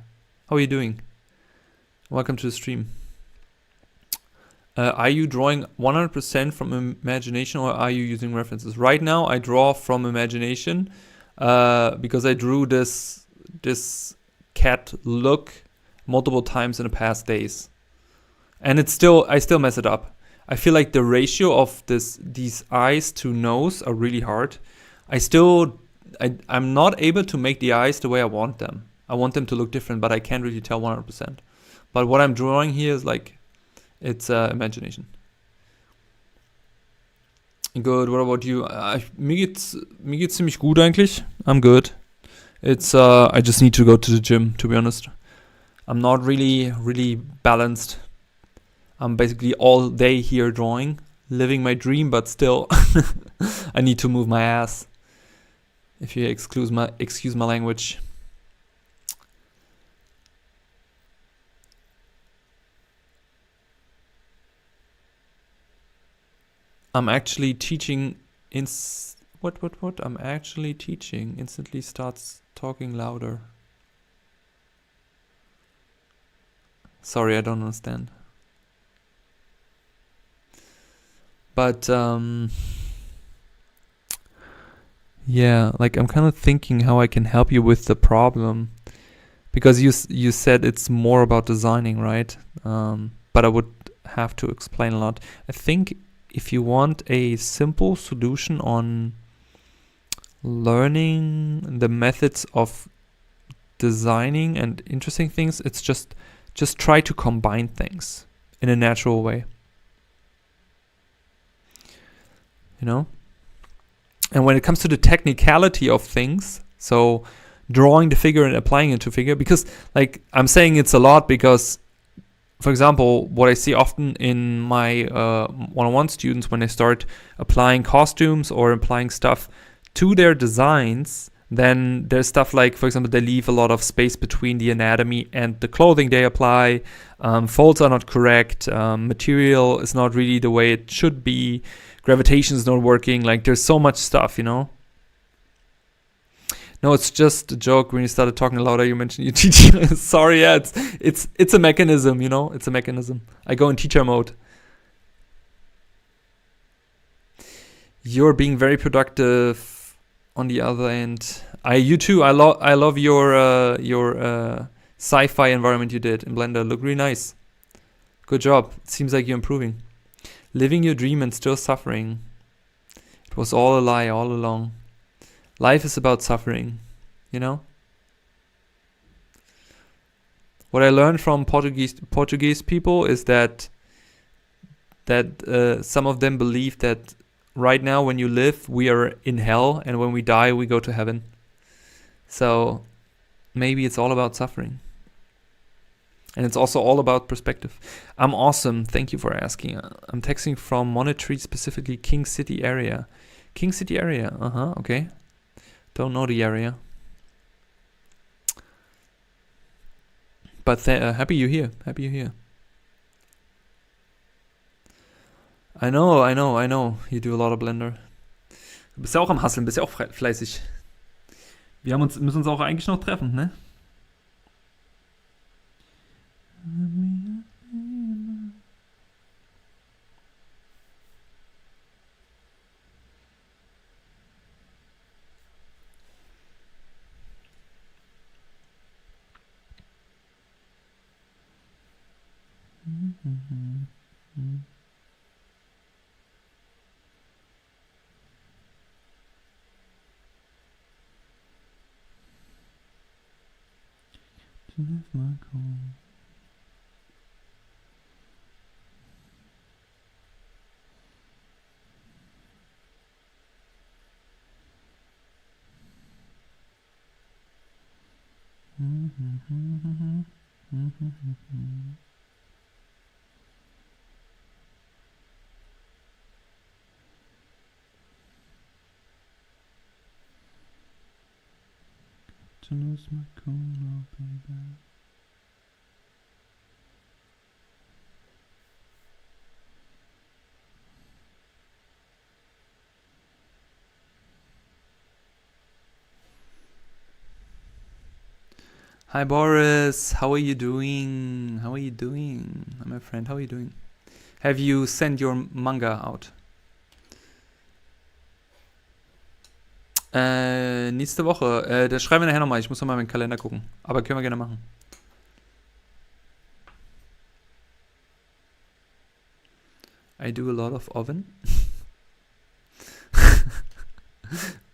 How are you doing? Welcome to the stream. Are you drawing 100% from imagination, or are you using references? Right now, I draw from imagination because I drew this cat look multiple times in the past days, and I still mess it up. I feel like the ratio of these eyes to nose are really hard. I'm not able to make the eyes the way I want them. I want them to look different, but I can't really tell 100%. But what I'm drawing here is like, it's imagination. Good, what about you? Mir geht's ziemlich gut eigentlich. I'm good. It's I just need to go to the gym, to be honest. I'm not really balanced. I'm basically all day here drawing, living my dream, but still I need to move my ass. If you excuse my language. I'm actually teaching What? I'm actually teaching. Instantly starts talking louder. Sorry, I don't understand. But yeah, like I'm kind of thinking how I can help you with the problem, because you said it's more about designing, right? But I would have to explain a lot. I think if you want a simple solution on learning the methods of designing and interesting things, it's just try to combine things in a natural way, you know? And when it comes to the technicality of things, so drawing the figure and applying it to figure, because like I'm saying it's a lot because, for example, what I see often in my one-on-one students when they start applying costumes or applying stuff to their designs, then there's stuff like, for example, they leave a lot of space between the anatomy and the clothing they apply. Folds are not correct. Material is not really the way it should be. Gravitation is not working. Like there's so much stuff, you know? No, it's just a joke. When you started talking louder, you mentioned you teach. Sorry, yeah, it's a mechanism, you know? It's a mechanism. I go in teacher mode. You're being very productive on the other end. You too. I love your sci-fi environment you did in Blender. Look really nice. Good job. It seems like you're improving. Living your dream and still suffering. It was all a lie all along. Life is about suffering, you know? What I learned from Portuguese people is that some of them believe that right now when you live, we are in hell, and when we die, we go to heaven. So maybe it's all about suffering. And it's also all about perspective. I'm awesome. Thank you for asking. I'm texting from Monetary, specifically King City area. King City area. Okay. Don't know the area. But happy you're here. Happy you're here. I know. You do a lot of Blender. Du bist ja auch am Hustlen, bist ja auch fleißig. Müssen uns auch eigentlich noch treffen, ne? To lose my cool now, baby. Hi Boris, how are you doing? How are you doing? My friend, how are you doing? Have you sent your manga out? Nächste Woche. Das schreiben wir nachher nochmal. Ich muss nochmal meinen Kalender gucken. Aber können wir gerne machen. I do a lot of oven.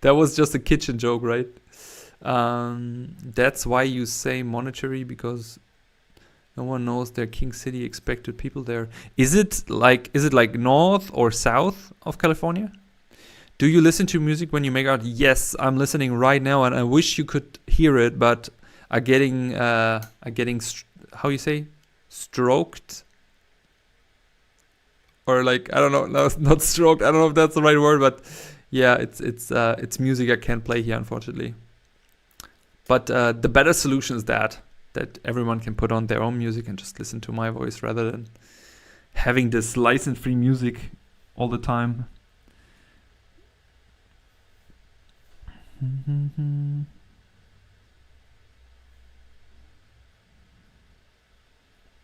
That was just a kitchen joke, right? That's why you say monetary, because no one knows their King City expected people there. Is it like north or south of California? Do you listen to music when you make art? Yes, I'm listening right now, and I wish you could hear it, but I'm getting how you say, stroked, or like, I don't know, no, not stroked. I don't know if that's the right word, but yeah, it's music I can't play here, unfortunately. But the better solution is that everyone can put on their own music and just listen to my voice rather than having this license-free music all the time.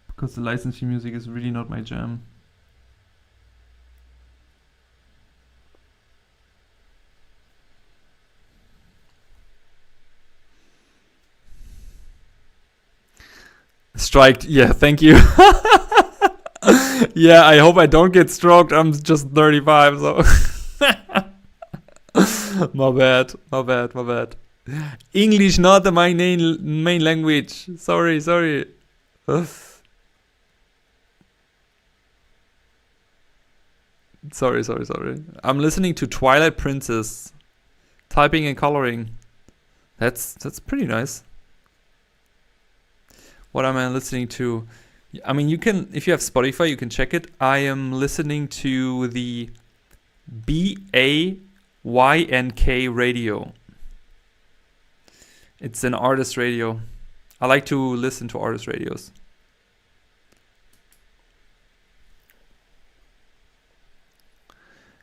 Because the licensing music is really not my jam. Striked. Yeah, thank you. Yeah, I hope I don't get stroked. I'm just 35, so. My bad. English not my main language. Sorry. Sorry. I'm listening to Twilight Princess. Typing and coloring. That's pretty nice. What am I listening to? I mean, you can, if you have Spotify, you can check it. I am listening to the BAYNK radio. It's an artist radio. I like to listen to artist radios.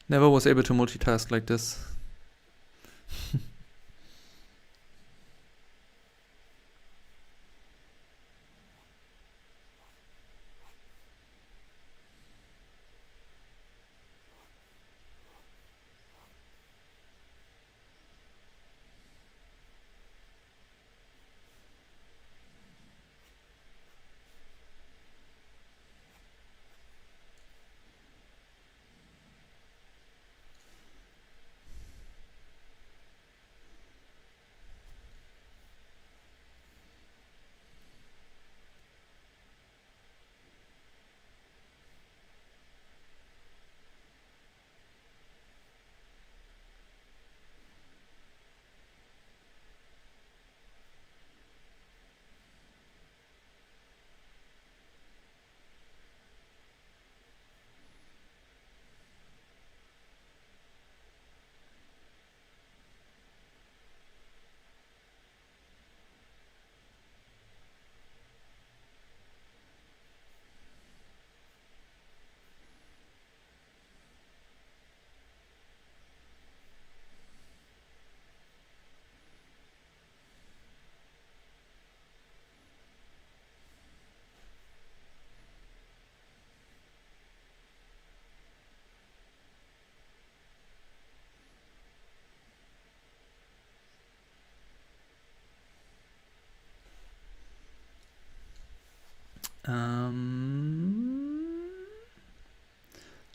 Never was able to multitask like this.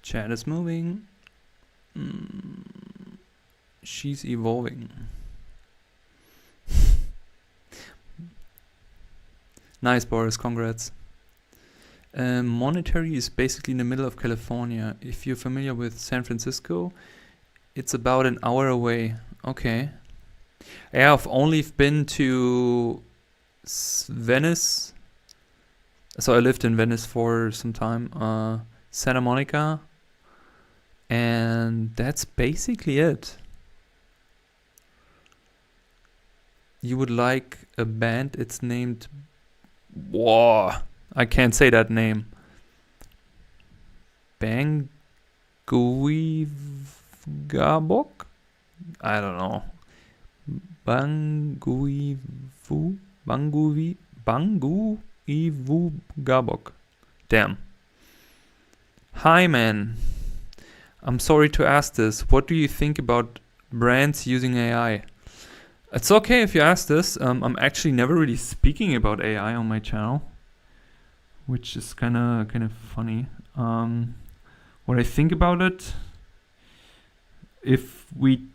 Chat is moving. She's evolving. Nice, Boris. Congrats. Monterey is basically in the middle of California. If you're familiar with San Francisco, it's about an hour away. Okay. Yeah, I've only been to Venice. So I lived in Venice for some time. Santa Monica. And that's basically it. You would like a band? It's named... Whoa, I can't say that name. Banguivugabok? I don't know. Banguivugabok. Damn. Hi, man. I'm sorry to ask this. What do you think about brands using AI? It's okay if you ask this. I'm actually never really speaking about AI on my channel, which is kind of funny. What I think about it, if we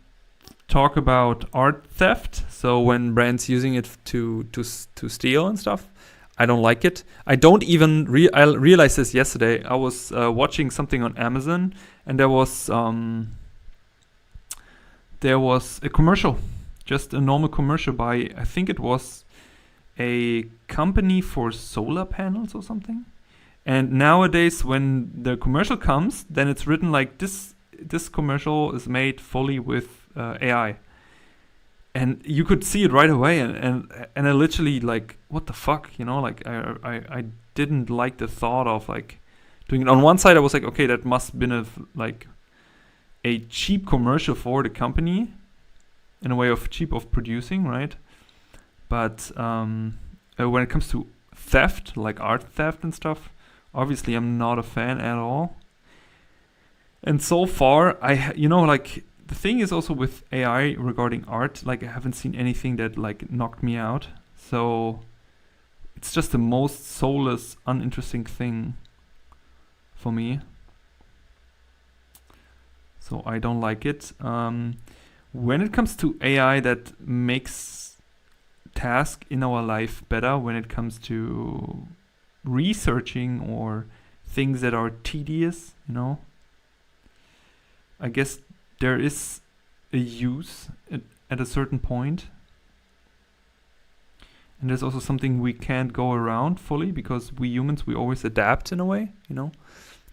talk about art theft, so when brands using it to steal and stuff, I don't like it. I don't even I realized this yesterday. I was watching something on Amazon, and there was a commercial, just a normal commercial by, I think it was a company for solar panels or something. And nowadays, when the commercial comes, then it's written like this commercial is made fully with AI. And you could see it right away, and I literally like, what the fuck, you know? Like I didn't like the thought of like doing it. On one side, I was like, okay, that must have been a cheap commercial for the company, in a way of cheap of producing, right? But when it comes to theft, like art theft and stuff, obviously I'm not a fan at all. And so far, like the thing is also with AI regarding art, like I haven't seen anything that like knocked me out. So it's just the most soulless, uninteresting thing for me. So I don't like it. When it comes to AI that makes task in our life better, when it comes to researching or things that are tedious, I guess there is a use at a certain point. And there's also something we can't go around fully because we humans, we always adapt in a way,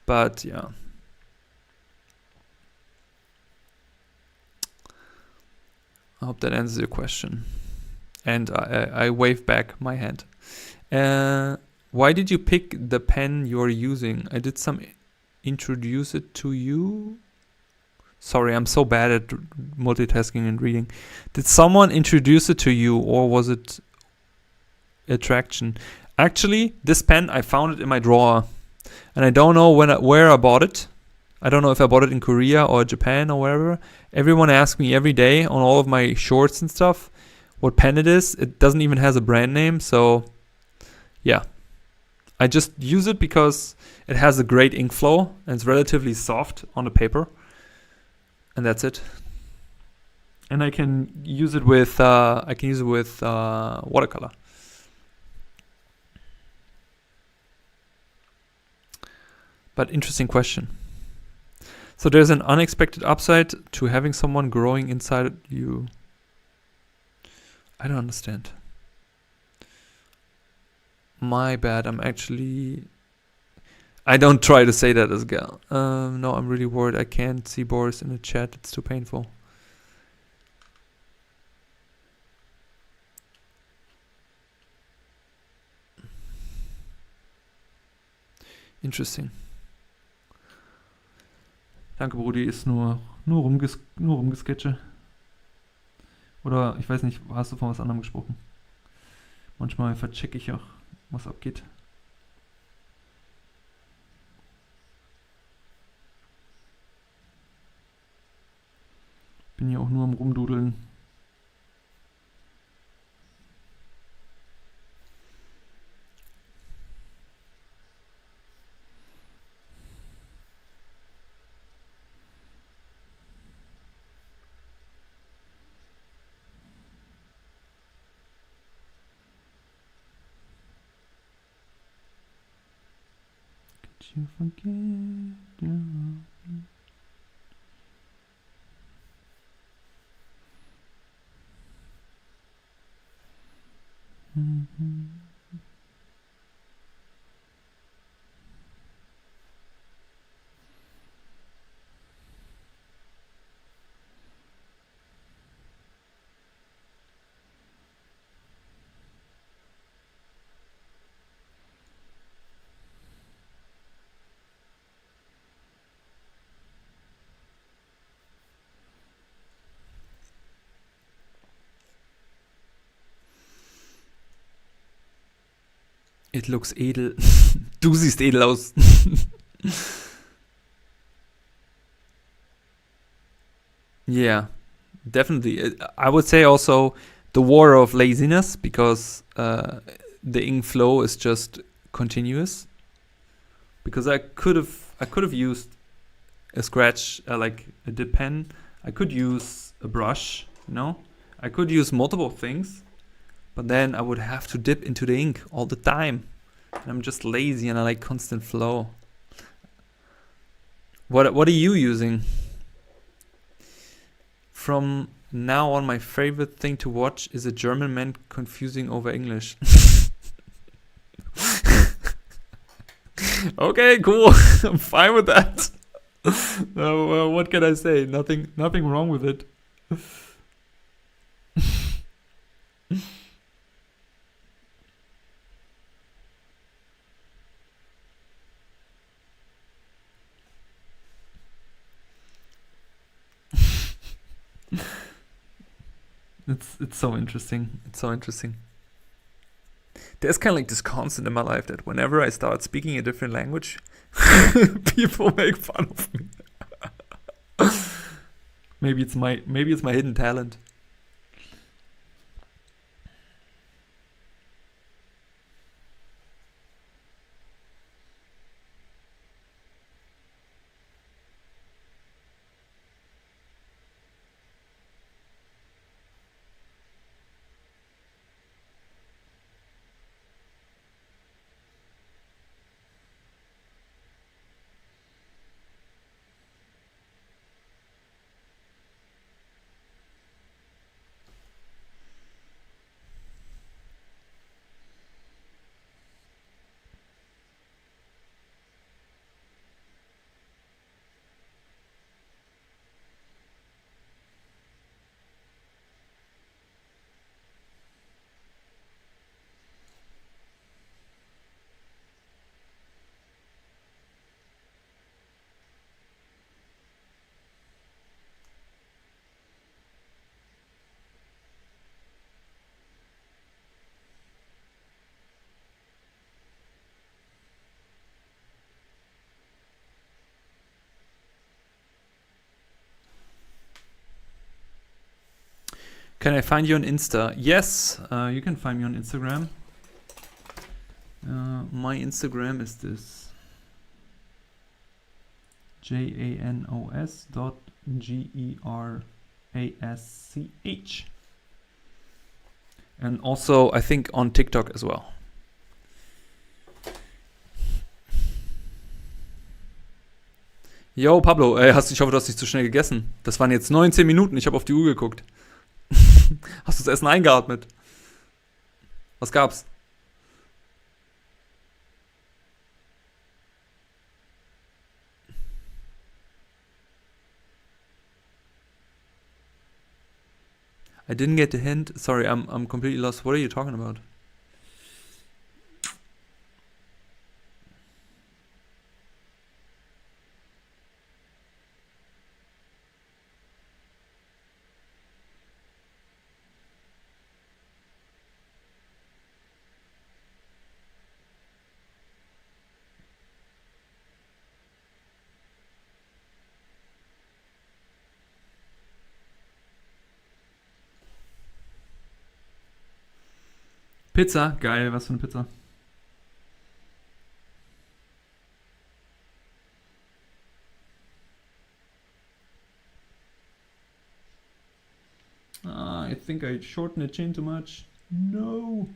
But yeah. I hope that answers your question. And I wave back my hand. Why did you pick the pen you're using? I did some introduce it to you. Sorry, I'm so bad at multitasking and reading. Did someone introduce it to you, or was it attraction? Actually, this pen, I found it in my drawer. And I don't know where I bought it. I don't know if I bought it in Korea or Japan or wherever. Everyone asks me every day on all of my shorts and stuff what pen it is. It doesn't even has a brand name. So, yeah. I just use it because it has a great ink flow and it's relatively soft on the paper. And that's it. And I can use it with watercolor. But interesting question. So there's an unexpected upside to having someone growing inside you. I don't understand. My bad. I don't try to say that as a gal. No, I'm really worried. I can't see Boris in the chat. It's too painful. Interesting. Danke, Brudi, ist nur rumgesketche. Oder, ich weiß nicht, hast du von was anderem gesprochen? Manchmal verchecke ich auch, was abgeht. Bin hier auch nur am Rumdudeln. You forget your It looks edel. Du siehst edel aus. Yeah, definitely. I would say also the war of laziness, because the ink flow is just continuous. Because I could have used a scratch, like a dip pen. I could use a brush, I could use multiple things. But then I would have to dip into the ink all the time. And I'm just lazy and I like constant flow. What are you using? From now on, my favorite thing to watch is a German man confusing over English. Okay, cool. I'm fine with that. What can I say? Nothing wrong with it. It's so interesting. It's so interesting. There's kind of like this constant in my life that whenever I start speaking a different language, people make fun of me. Maybe it's my hidden talent. Can I find you on Insta? Yes, you can find me on Instagram. My Instagram is this JANOS.GERASCH. And also, I think on TikTok as well. Yo, Pablo, ich hoffe, du hast nicht zu schnell gegessen. Das waren jetzt 19 Minuten, ich habe auf die Uhr geguckt. Hast du das Essen eingeatmet? Was gab's? I didn't get the hint. Sorry, I'm completely lost. What are you talking about? Pizza? Geil, was für eine Pizza? I think I shortened the chain too much. No.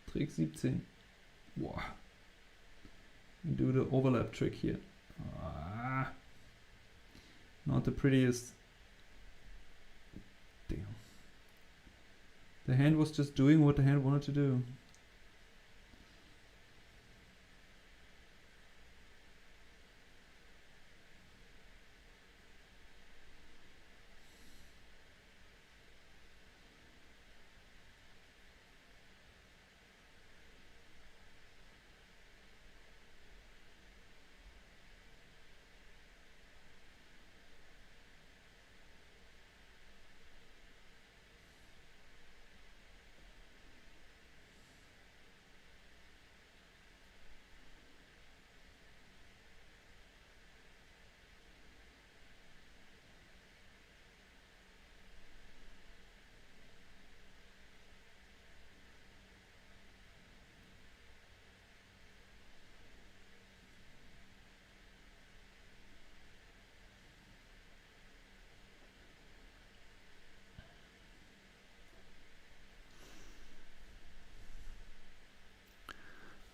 Trick 17. Boah. Do the overlap trick here. Not the prettiest. Damn. The hand was just doing what the hand wanted to do.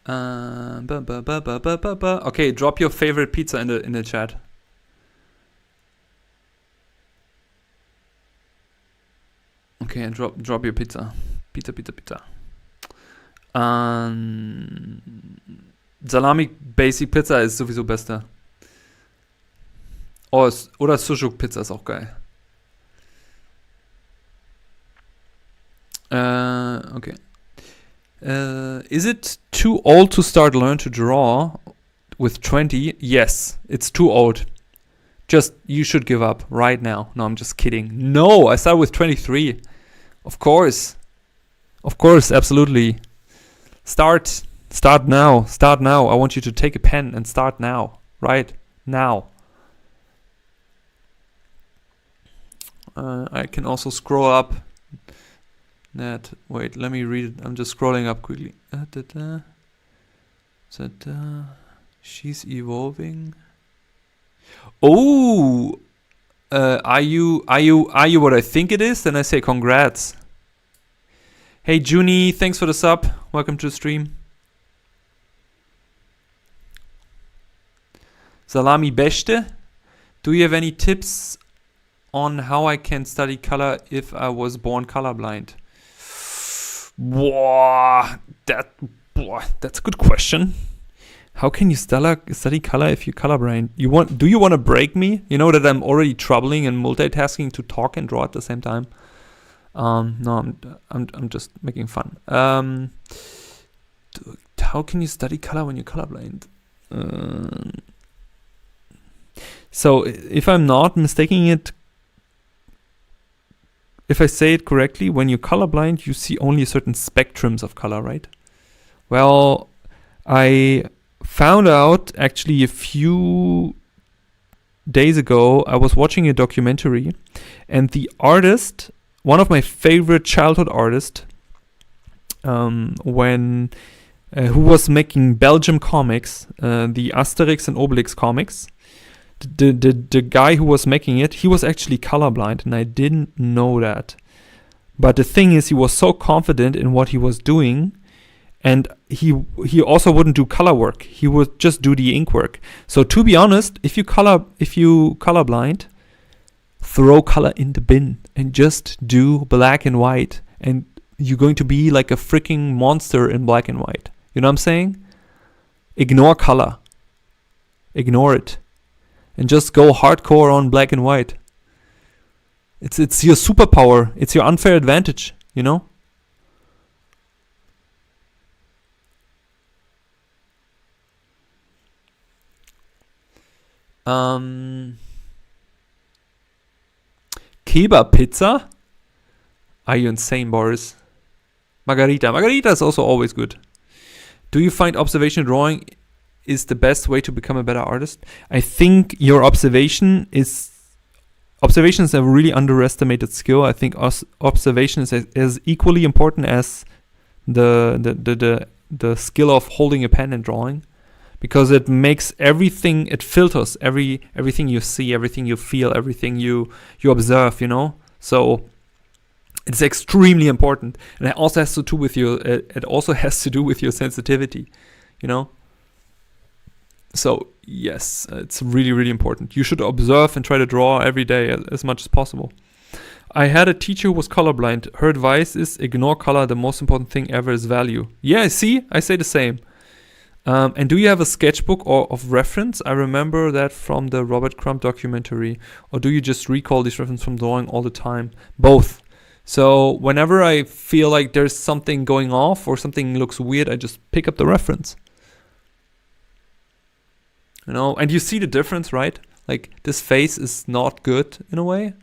Okay, drop your favorite pizza in the chat. Okay, drop your pizza. Pizza. Salami Basic Pizza ist sowieso beste. Oh, oder Sujuk Pizza ist auch geil. Okay. Is it too old to start learn to draw with 20? Yes, it's too old. Just, you should give up right now. No, I'm just kidding. No, I started with 23. Of course. Of course, absolutely. Start now. Start now. I want you to take a pen and start now. Right now. I can also scroll up. Wait, let me read it. I'm just scrolling up quickly. She's evolving. Oh, are you what I think it is? Then I say congrats. Hey Junie, thanks for the sub. Welcome to the stream. Salami Beste, do you have any tips on how I can study color if I was born colorblind? That's a good question. How can you study color if you're colorblind? Do you want to break me? You know that I'm already troubling and multitasking to talk and draw at the same time. No, I'm just making fun. How can you study color when you're colorblind? So if I'm not mistaking it, if I say it correctly, when you're colorblind, you see only certain spectrums of color, right? Well, I found out actually a few days ago. I was watching a documentary, and the artist, one of my favorite childhood artists, who was making Belgium comics, the Asterix and Obelix comics. The guy who was making it, he was actually colorblind, and I didn't know that. But the thing is, he was so confident in what he was doing, and he also wouldn't do color work. He would just do the ink work. So to be honest, if you colorblind, throw color in the bin and just do black and white, and you're going to be like a freaking monster in black and white. You know what I'm saying? Ignore color. Ignore it. And just go hardcore on black and white. It's your superpower. It's your unfair advantage, you know? Kebab pizza? Are you insane, Boris? Margarita. Margarita is also always good. Do you find observation drawing is the best way to become a better artist? I think your observation is a really underestimated skill. I think observation is as equally important as the skill of holding a pen and drawing, because it makes everything, it filters everything you see, everything you feel, everything you observe, you know? So it's extremely important, and it also has to do with your sensitivity, you know? So yes, it's really, really important. You should observe and try to draw every day as much as possible. I had a teacher who was colorblind. Her advice is ignore color. The most important thing ever is value. Yeah, see, I say the same. And do you have a sketchbook or of reference? I remember that from the Robert Crumb documentary. Or do you just recall these references from drawing all the time? Both. So whenever I feel like there's something going off or something looks weird, I just pick up the reference. You know, and you see the difference, right? Like, this face is not good in a way.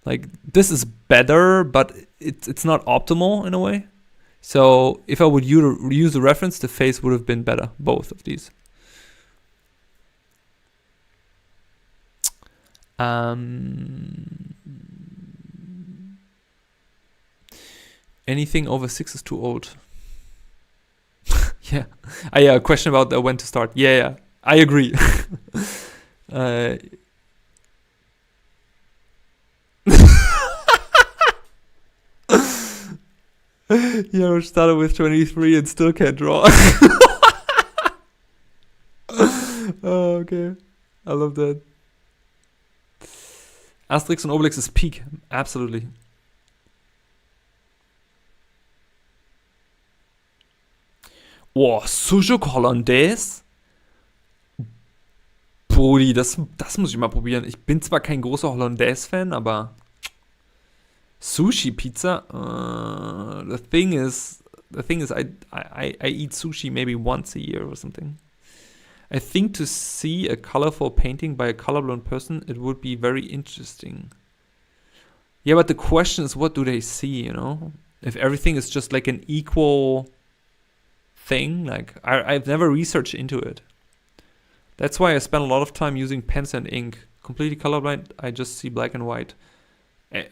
Like, this is better, but it's not optimal in a way. So if I would use the reference, the face would have been better, both of these. Anything over 6 is too old. Yeah. Yeah, a question about when to start. Yeah. I agree. You started with 23 and still can't draw. Oh, okay. I love that. Asterix and Obelix is peak. Absolutely. Oh, Sujuk Hollandaise? Brudi, das muss ich mal probieren. Ich bin zwar kein großer Hollandaise-Fan, aber Sushi pizza. The thing is, I eat sushi maybe once a year or something. I think to see a colorful painting by a colorblind person, it would be very interesting. Yeah, but the question is, what do they see? You know, if everything is just like an equal thing, like I've never researched into it. That's why I spend a lot of time using pens and ink. Completely colorblind, I just see black and white.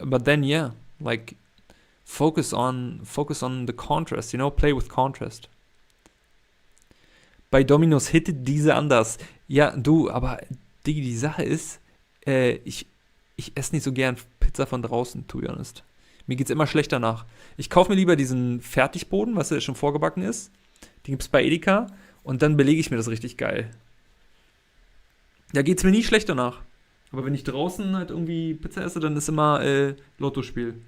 But then, yeah, like focus on the contrast. You know, play with contrast. Bei Domino's hittet diese anders. Ja, du, aber die Sache ist, ich esse nicht so gern Pizza von draußen, to be honest. Mir geht's immer schlecht danach. Ich kaufe mir lieber diesen Fertigboden, was der schon vorgebacken ist. Den gibt's bei Edeka und dann belege ich mir das richtig geil. Da geht's mir nie schlecht danach. Aber wenn ich draußen halt irgendwie Pizza esse, dann ist immer Lottospiel.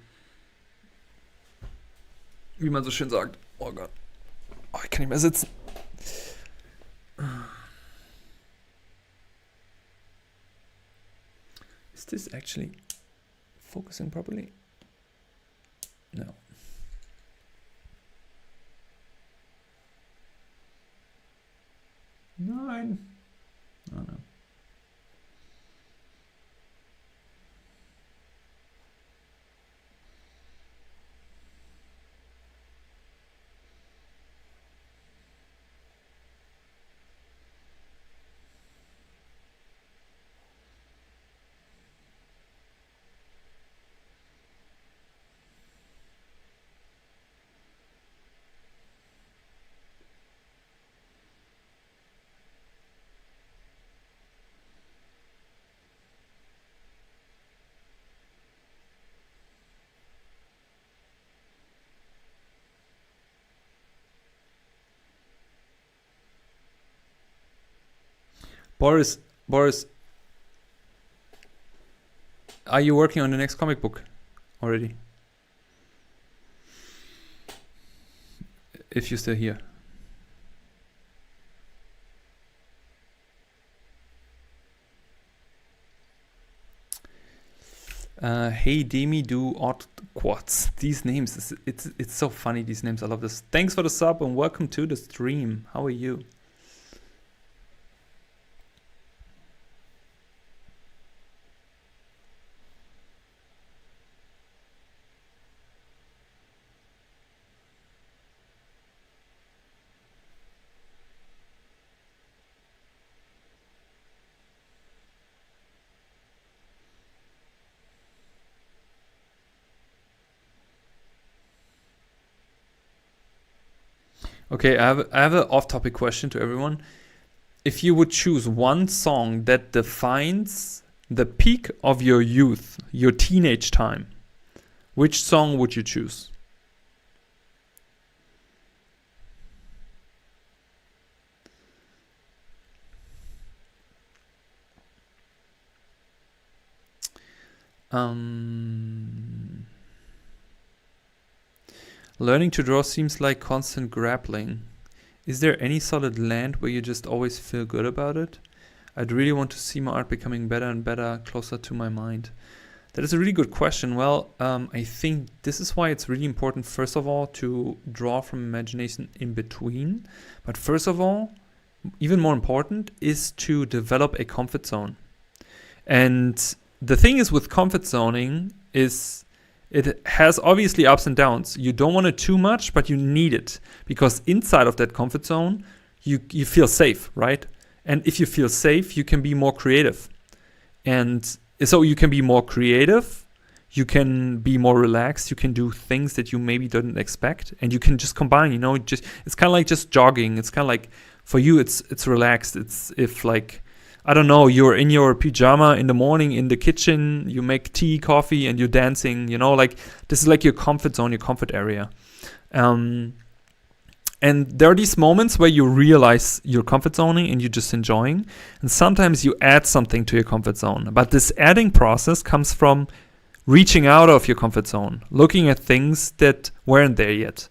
Wie man so schön sagt. Oh Gott. Oh, ich kann nicht mehr sitzen. Is this actually focusing properly? No. Nein. Oh no. Boris, are you working on the next comic book already? If you're still here. Hey Demi, do odd quads. These names, it's so funny, these names. I love this. Thanks for the sub and welcome to the stream. How are you? Okay, I have an off-topic question to everyone. If you would choose one song that defines the peak of your youth, your teenage time, which song would you choose? Learning to draw seems like constant grappling. Is there any solid land where you just always feel good about it? I'd really want to see my art becoming better and better, closer to my mind. That is a really good question. Well, I think this is why it's really important, first of all, to draw from imagination in between. But first of all, even more important, is to develop a comfort zone. And the thing is with comfort zoning is it has obviously ups and downs. You don't want it too much, but you need it. Because inside of that comfort zone, you feel safe, right? And if you feel safe, you can be more creative. And so you can be more creative, you can be more relaxed, you can do things that you maybe didn't expect. And you can just combine, it's kind of like just jogging. It's kind of like, for you, it's relaxed. It's if like, I don't know, you're in your pyjama in the morning in the kitchen, you make tea, coffee, and you're dancing, like this is like your comfort zone, your comfort area. And there are these moments where you realize you're comfort zoning and you're just enjoying. And sometimes you add something to your comfort zone. But this adding process comes from reaching out of your comfort zone, looking at things that weren't there yet.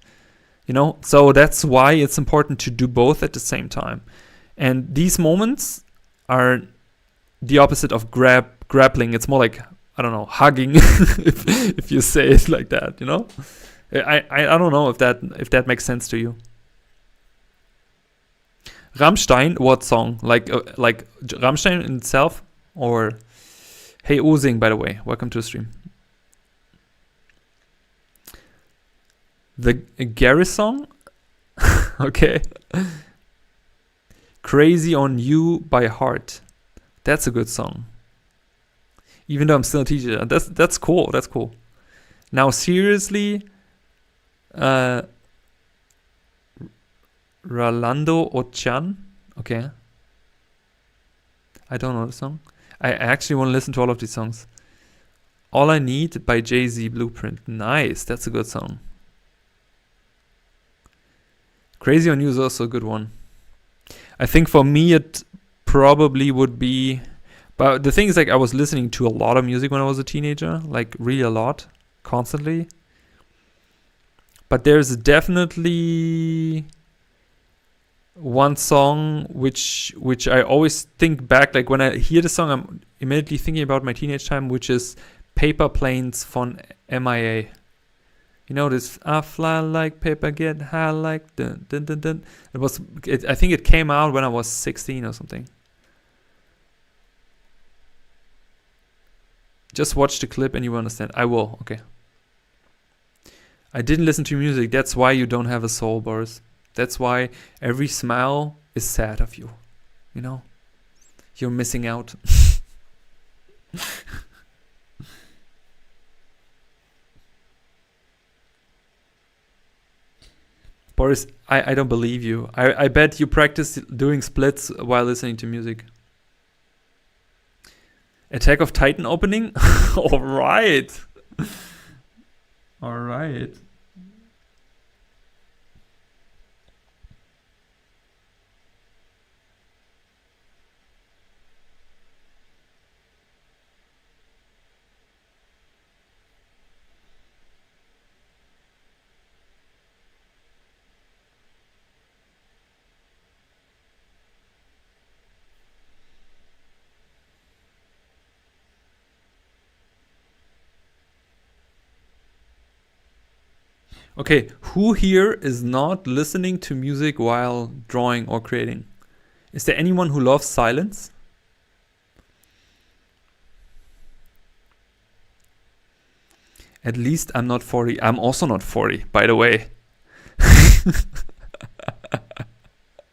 So that's why it's important to do both at the same time. And these moments are the opposite of grappling. It's more like, I don't know, hugging, if you say it like that, you know. I don't know if that makes sense to you. Rammstein, what song? Like Rammstein in itself, or hey Ozing, by the way, welcome to the stream. The Gareth song, okay. Crazy on You by Heart. That's a good song. Even though I'm still a teacher, that's cool. That's cool. Now seriously, Rolando Ochan. Okay. I don't know the song. I actually want to listen to all of these songs. All I Need by Jay-Z Blueprint. Nice. That's a good song. Crazy on You is also a good one. I think for me it probably would be, but the thing is, like, I was listening to a lot of music when I was a teenager, like really a lot, constantly. But there's definitely one song which I always think back, like when I hear the song, I'm immediately thinking about my teenage time, which is Paper Planes von MIA. You know this, I fly like paper, get high like dun dun dun dun. I think it came out when I was 16 or something. Just watch the clip and you will understand. I will, okay. I didn't listen to music. That's why you don't have a soul, Boris. That's why every smile is sad of you. You know? You're missing out. Boris, I don't believe you. I bet you practice doing splits while listening to music. Attack of Titan opening? All right. All right. Okay, who here is not listening to music while drawing or creating? Is there anyone who loves silence? At least I'm not 40. I'm also not 40, by the way.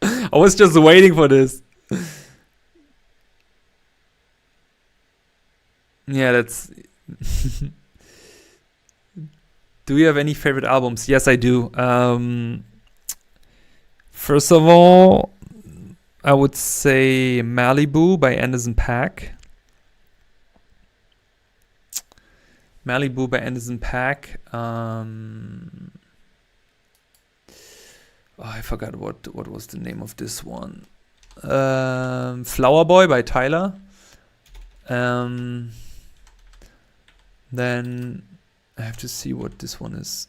I was just waiting for this. Yeah, that's... Do you have any favorite albums? Yes, I do. First of all, I would say Malibu by Anderson .Paak. Malibu by Anderson .Paak. I forgot what was the name of this one. Flower Boy by Tyler. Then I have to see what this one is.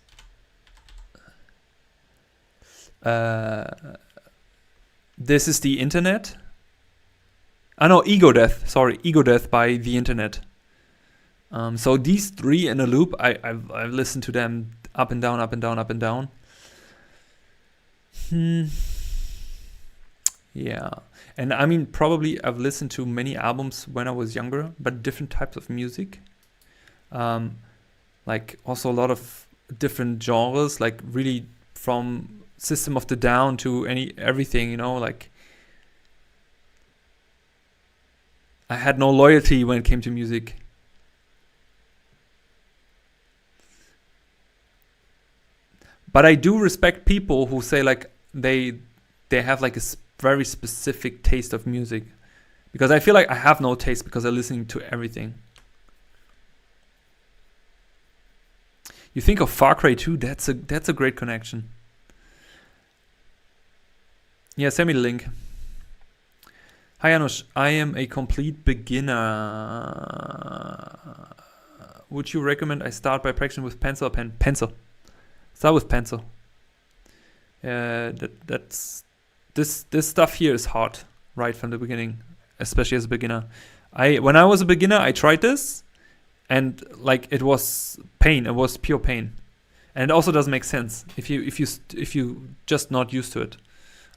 This is The Internet. No, Ego Death. Sorry, Ego Death by The Internet. So these three in a loop, I've listened to them up and down, up and down, up and down. Yeah. And I mean, probably I've listened to many albums when I was younger, but different types of music. Like also a lot of different genres, like really from System of the Down to everything, you know, like I had no loyalty when it came to music. But I do respect people who say like they have like a very specific taste of music, because I feel like I have no taste because I'm listening to everything. You think of Far Cry 2? That's a great connection. Yeah, send me the link. Hi Janusz, I am a complete beginner. Would you recommend I start by practicing with pencil or pen? Pencil. Start with pencil. This stuff here is hard right from the beginning, especially as a beginner. When I was a beginner, I tried this, and like it was pain. It was pure pain, and it also doesn't make sense if you just not used to it.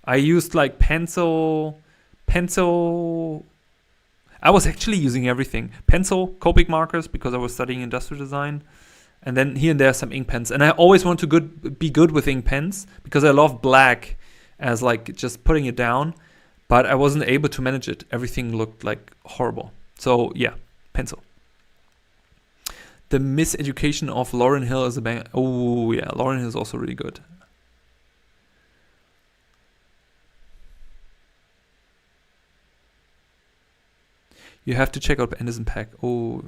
I used like pencil. I was actually using everything: pencil, Copic markers because I was studying industrial design, and then here and there some ink pens. And I always want to be good with ink pens because I love black as like just putting it down, but I wasn't able to manage it. Everything looked like horrible. So yeah, pencil. The Miseducation of Lauryn Hill is a bang. Oh yeah, Lauryn Hill is also really good. You have to check out Anderson .Paak. Oh,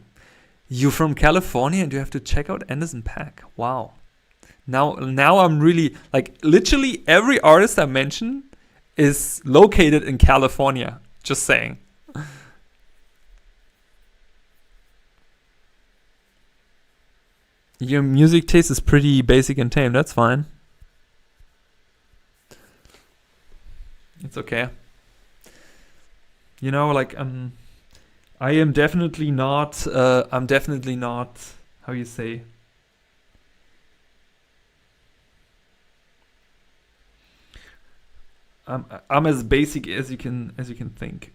you from California and you have to check out Anderson .Paak. Wow. Now I'm really like literally every artist I mentioned is located in California. Just saying. Your music taste is pretty basic and tame. That's fine. It's okay. You know, like I am definitely not. I'm definitely not. How you say? I'm as basic as you can think.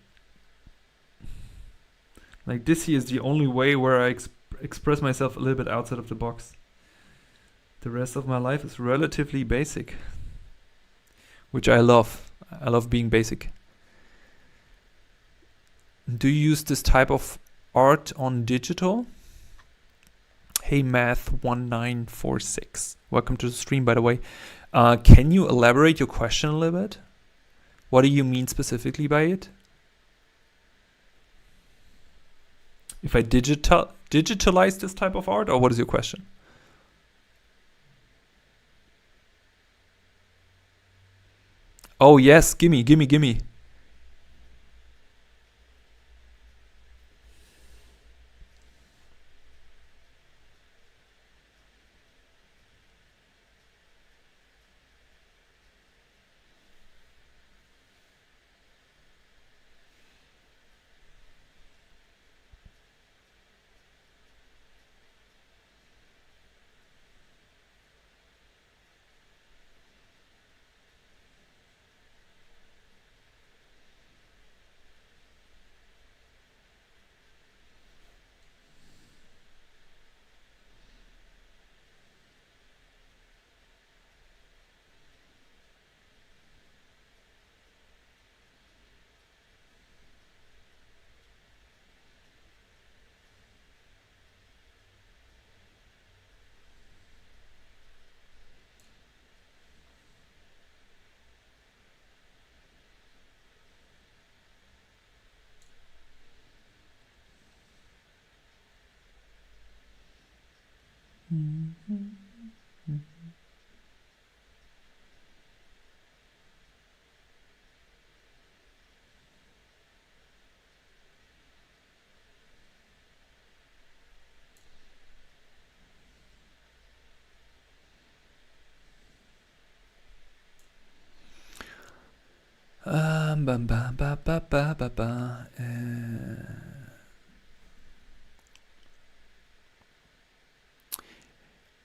Like this here is the only way where I express myself a little bit outside of the box. The rest of my life is relatively basic, which I love. I love being basic. Do you use this type of art on digital? Hey Math1946. Welcome to the stream, by the way. Can you elaborate your question a little bit? What do you mean specifically by it? If I digitalize this type of art, or what is your question? Oh yes, gimme.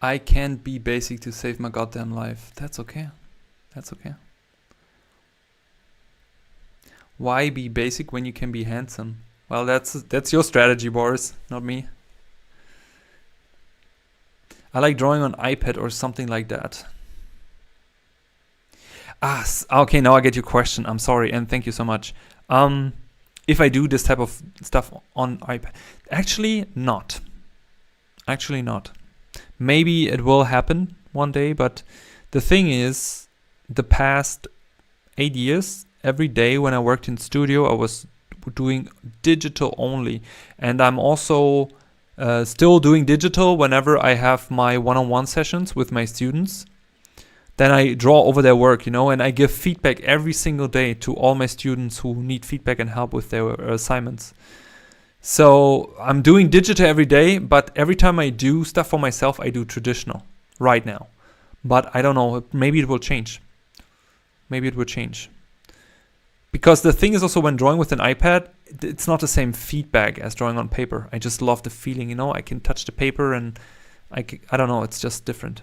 I can't be basic to save my goddamn life. That's okay. Why be basic when you can be handsome? Well, that's your strategy, Boris, not me. I like drawing on iPad or something like that. Okay, now I get your question. I'm sorry, and thank you so much. If I do this type of stuff on iPad, actually not. Maybe it will happen one day, but the thing is, the past 8 years, every day when I worked in studio, I was doing digital only, and I'm also still doing digital whenever I have my one-on-one sessions with my students. Then I draw over their work, and I give feedback every single day to all my students who need feedback and help with their assignments. So I'm doing digital every day, but every time I do stuff for myself, I do traditional right now. But I don't know, maybe it will change. because the thing is also when drawing with an iPad, it's not the same feedback as drawing on paper. I just love the feeling, I can touch the paper and I don't know, it's just different.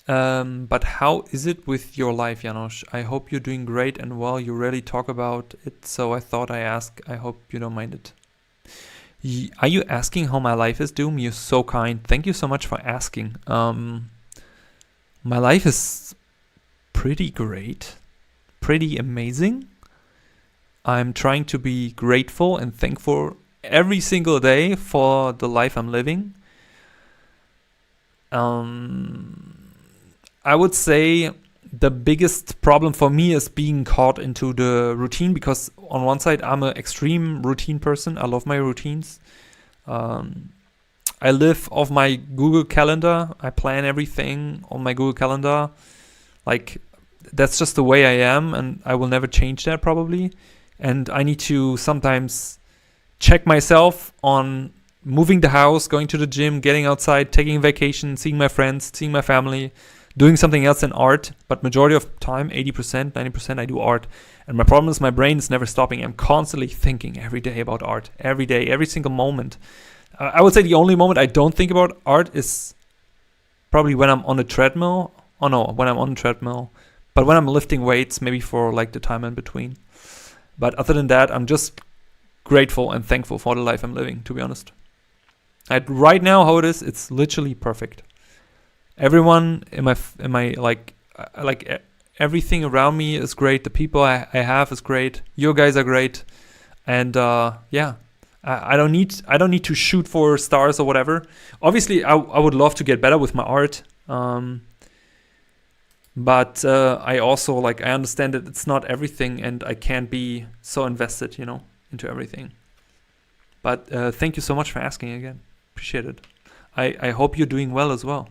But how is it with your life, Janosch? I hope you're doing great and well. You rarely talk about it, so I thought I ask. I hope you don't mind it. Are you asking how my life is, Doom? You're so kind. Thank you so much for asking. My life is pretty great, pretty amazing. I'm trying to be grateful and thankful every single day for the life I'm living. I would say the biggest problem for me is being caught into the routine, because on one side I'm an extreme routine person. I love my routines. I live off my Google Calendar. I plan everything on my Google Calendar. Like, that's just the way I am, and I will never change that probably. And I need to sometimes check myself on moving the house, going to the gym, getting outside, taking a vacation, seeing my friends, seeing my family, doing something else in art. But majority of time, 80%, 90%, I do art. And my problem is my brain is never stopping. I'm constantly thinking every day about art. Every day, every single moment. I would say the only moment I don't think about art is probably when I'm on a treadmill. Oh no, when I'm on a treadmill. But when I'm lifting weights, maybe for like the time in between. But other than that, I'm just grateful and thankful for the life I'm living, to be honest. Right now, how it is, it's literally perfect. Everyone in my like everything around me is great. The people I have is great. You guys are great, and yeah, I don't need to shoot for stars or whatever. Obviously, I would love to get better with my art, but I also I understand that it's not everything, and I can't be so invested, into everything. But thank you so much for asking again. Appreciate it. I hope you're doing well as well.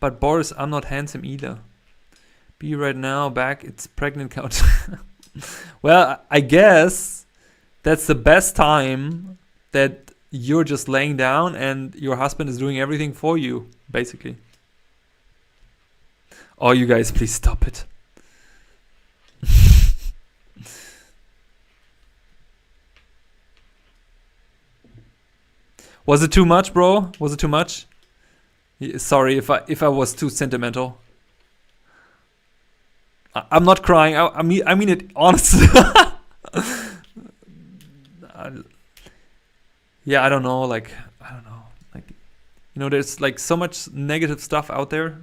But Boris, I'm not handsome either. Be right now back. It's pregnant couch. Well, I guess that's the best time that you're just laying down and your husband is doing everything for you, basically. Oh, you guys, please stop it. Was it too much, bro? Was it too much? Sorry if I was too sentimental. I'm not crying. I mean it honestly. Yeah, I don't know. I don't know. There's so much negative stuff out there.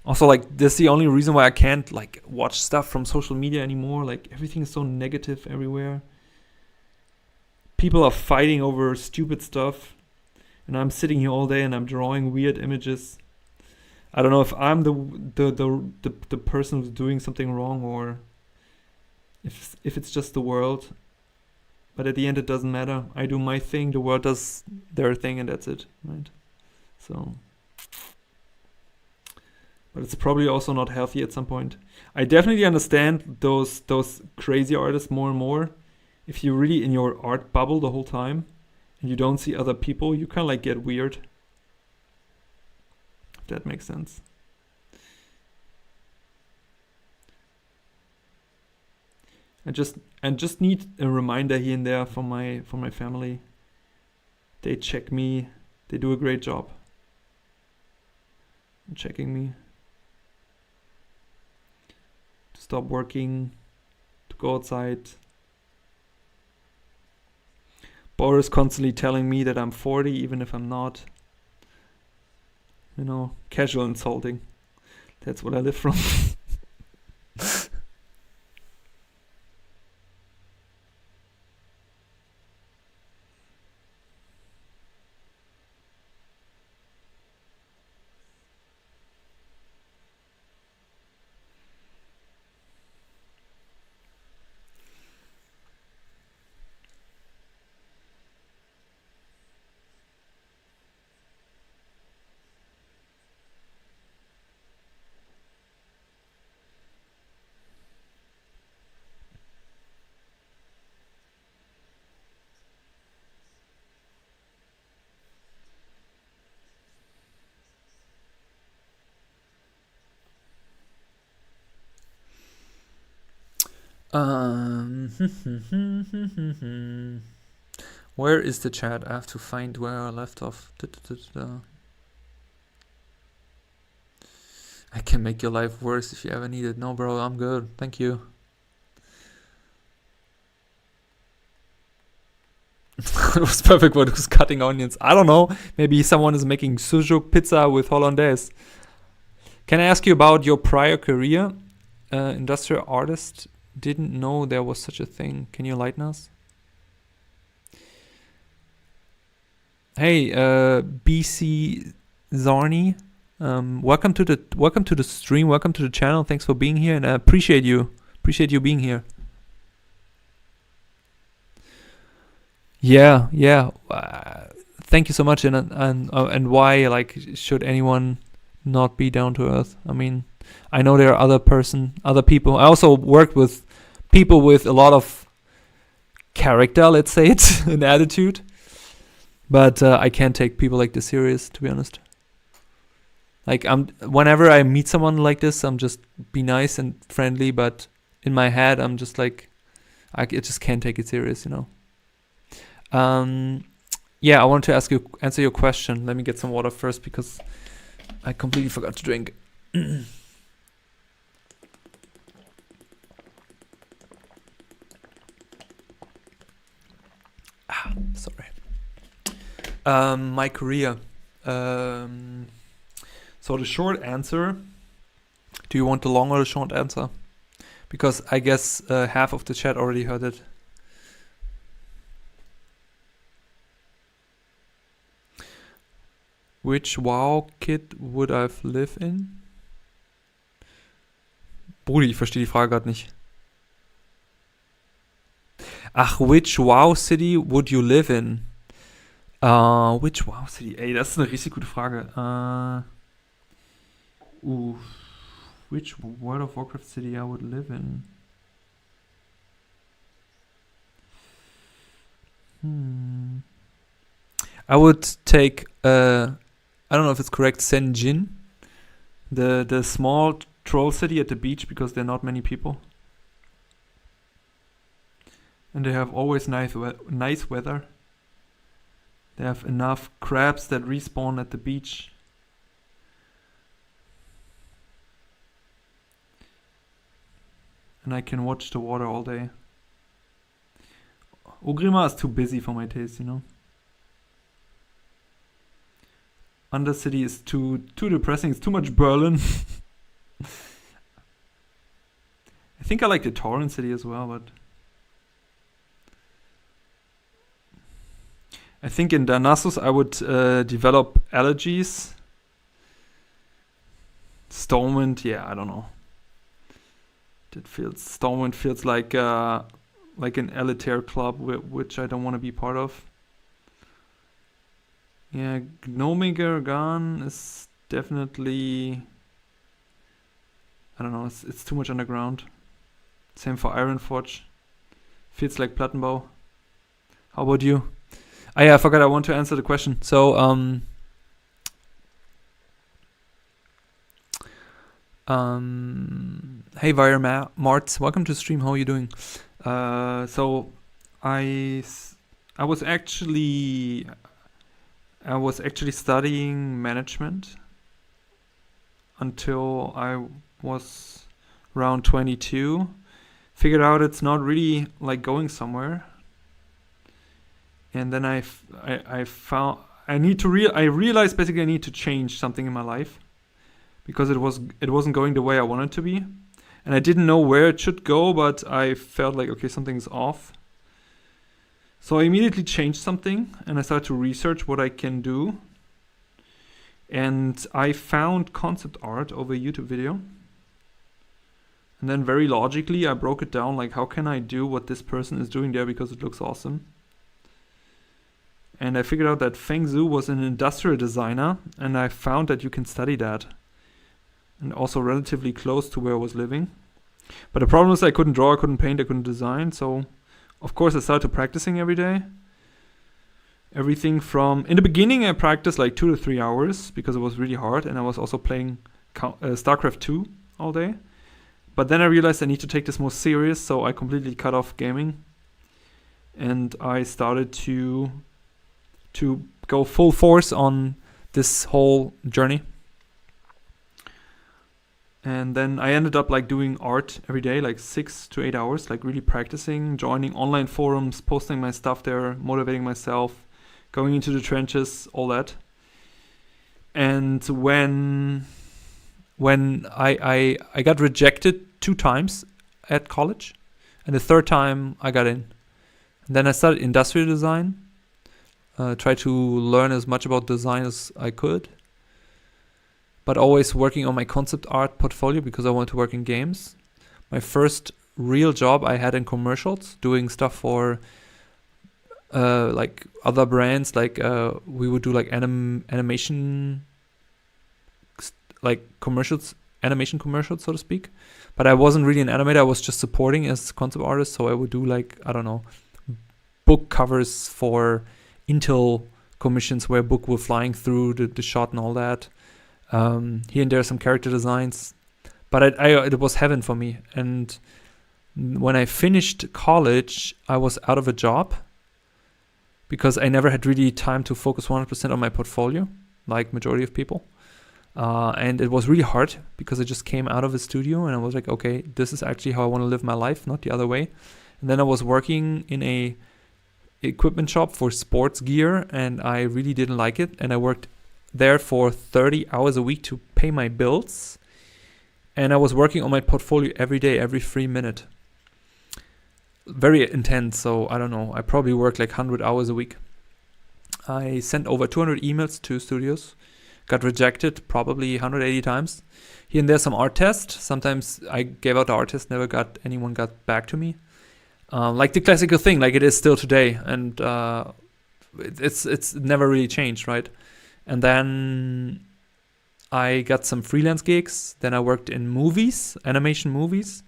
Also, this is the only reason why I can't watch stuff from social media anymore. Everything is so negative everywhere. People are fighting over stupid stuff, and I'm sitting here all day and I'm drawing weird images. I don't know if I'm the person who's doing something wrong, or if it's just the world. But at the end, it doesn't matter. I do my thing, the world does their thing, and that's it, right? So, but it's probably also not healthy at some point. I definitely understand those crazy artists more and more. If you're really in your art bubble the whole time and you don't see other people, you kind of get weird. If that makes sense. I just need a reminder here and there from my family. They check me. They do a great job checking me. To stop working, to go outside. Boris constantly telling me that I'm 40, even if I'm not. Casual insulting. That's what I live from. Um, where is the chat? I have to find where I left off. I can make your life worse if you ever need it. No, bro, I'm good. Thank you. It was perfect when it was cutting onions. I don't know. Maybe someone is making sujuk pizza with hollandaise. Can I ask you about your prior career? Industrial artist. Didn't know there was such a thing. Can you enlighten us? Hey, BC Zarni. Welcome to the stream. Welcome to the channel. Thanks for being here, and I appreciate you. Appreciate you being here. Yeah. Thank you so much. And why, like, should anyone not be down to earth? I mean, I know there are other people. I also worked with people with a lot of character, let's say it, an attitude. But I can't take people like this serious, to be honest. Like, whenever I meet someone like this, I'm just be nice and friendly. But in my head, I'm just like, I just can't take it serious, you know. Yeah, I wanted to answer your question. Let me get some water first because I completely forgot to drink. Sorry. My career. So the short answer. Do you want the long or the short answer? Because I guess half of the chat already heard it. Which WoW kit would I live in? Brudi, ich verstehe die Frage gerade nicht. Ach, which WoW city would you live in? Which WoW city? Ey, das ist eine richtig gute Frage. Which World of Warcraft city I would live in? I would take, I don't know if it's correct, Senjin, the small troll city at the beach, because there are not many people. And they have always nice weather. They have enough crabs that respawn at the beach. And I can watch the water all day. Orgrimmar is too busy for my taste, you know. Undercity is too depressing. It's too much Berlin. I think I like the Tauren city as well, but I think in Darnassus I would develop allergies. Stormwind, yeah, I don't know. Stormwind feels like an elitaire club which I don't want to be part of. Yeah, Gnomiger is definitely, I don't know, it's too much underground. Same for Ironforge. Feels like Plattenbau. How about you? Yeah, I forgot I want to answer the question. So, hey Vire Marts, welcome to the stream. How are you doing? So I was actually studying management until I was around 22. Figured out it's not really like going somewhere. And then I realized basically I need to change something in my life because it wasn't going the way I wanted it to be. And I didn't know where it should go, but I felt like, okay, something's off. So I immediately changed something and I started to research what I can do. And I found concept art over a YouTube video. And then very logically, I broke it down, like how can I do what this person is doing there because it looks awesome. And I figured out that Feng Zhu was an industrial designer, and I found that you can study that. And also relatively close to where I was living. But the problem is I couldn't draw, I couldn't paint, I couldn't design, so of course I started practicing every day. Everything from, in the beginning I practiced like 2 to 3 hours because it was really hard, and I was also playing StarCraft 2 all day. But then I realized I need to take this more serious, so I completely cut off gaming, and I started to go full force on this whole journey. And then I ended up like doing art every day, like 6 to 8 hours, like really practicing, joining online forums, posting my stuff there, motivating myself, going into the trenches, all that. And when I got rejected 2 times at college, and the 3rd time I got in. And then I started industrial design, tried to learn as much about design as I could, but always working on my concept art portfolio because I wanted to work in games. My first real job I had in commercials, doing stuff for like other brands, like we would do like animation, like commercials, animation commercials, so to speak. But I wasn't really an animator. I was just supporting as concept artist. So I would do like, I don't know, book covers for Intel commissions where a book were flying through the shot and all that. Here and there some character designs. But it was heaven for me. And when I finished college, I was out of a job because I never had really time to focus 100% on my portfolio, like majority of people. And it was really hard because I just came out of a studio and I was like, okay, this is actually how I want to live my life, not the other way. And then I was working in a equipment shop for sports gear and I really didn't like it. And I worked there for 30 hours a week to pay my bills. And I was working on my portfolio every day, every free minute. Very intense. So I don't know, I probably worked like 100 hours a week. I sent over 200 emails to studios. Got rejected probably 180 times. Here and there some art tests. Sometimes I gave out the art test, never got anyone got back to me. Like the classical thing, like it is still today, and it's never really changed, right? And then I got some freelance gigs. Then I worked in movies, animation movies.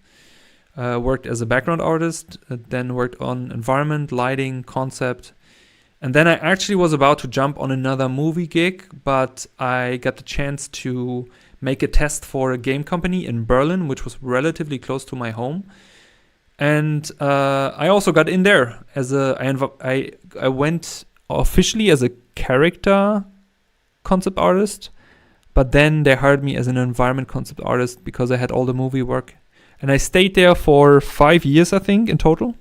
Worked as a background artist. Then worked on environment, lighting, concept. And then I actually was about to jump on another movie gig, but I got the chance to make a test for a game company in Berlin, which was relatively close to my home. And I also got in there as I went officially as a character concept artist, but then they hired me as an environment concept artist because I had all the movie work. And I stayed there for 5 years, I think, in total.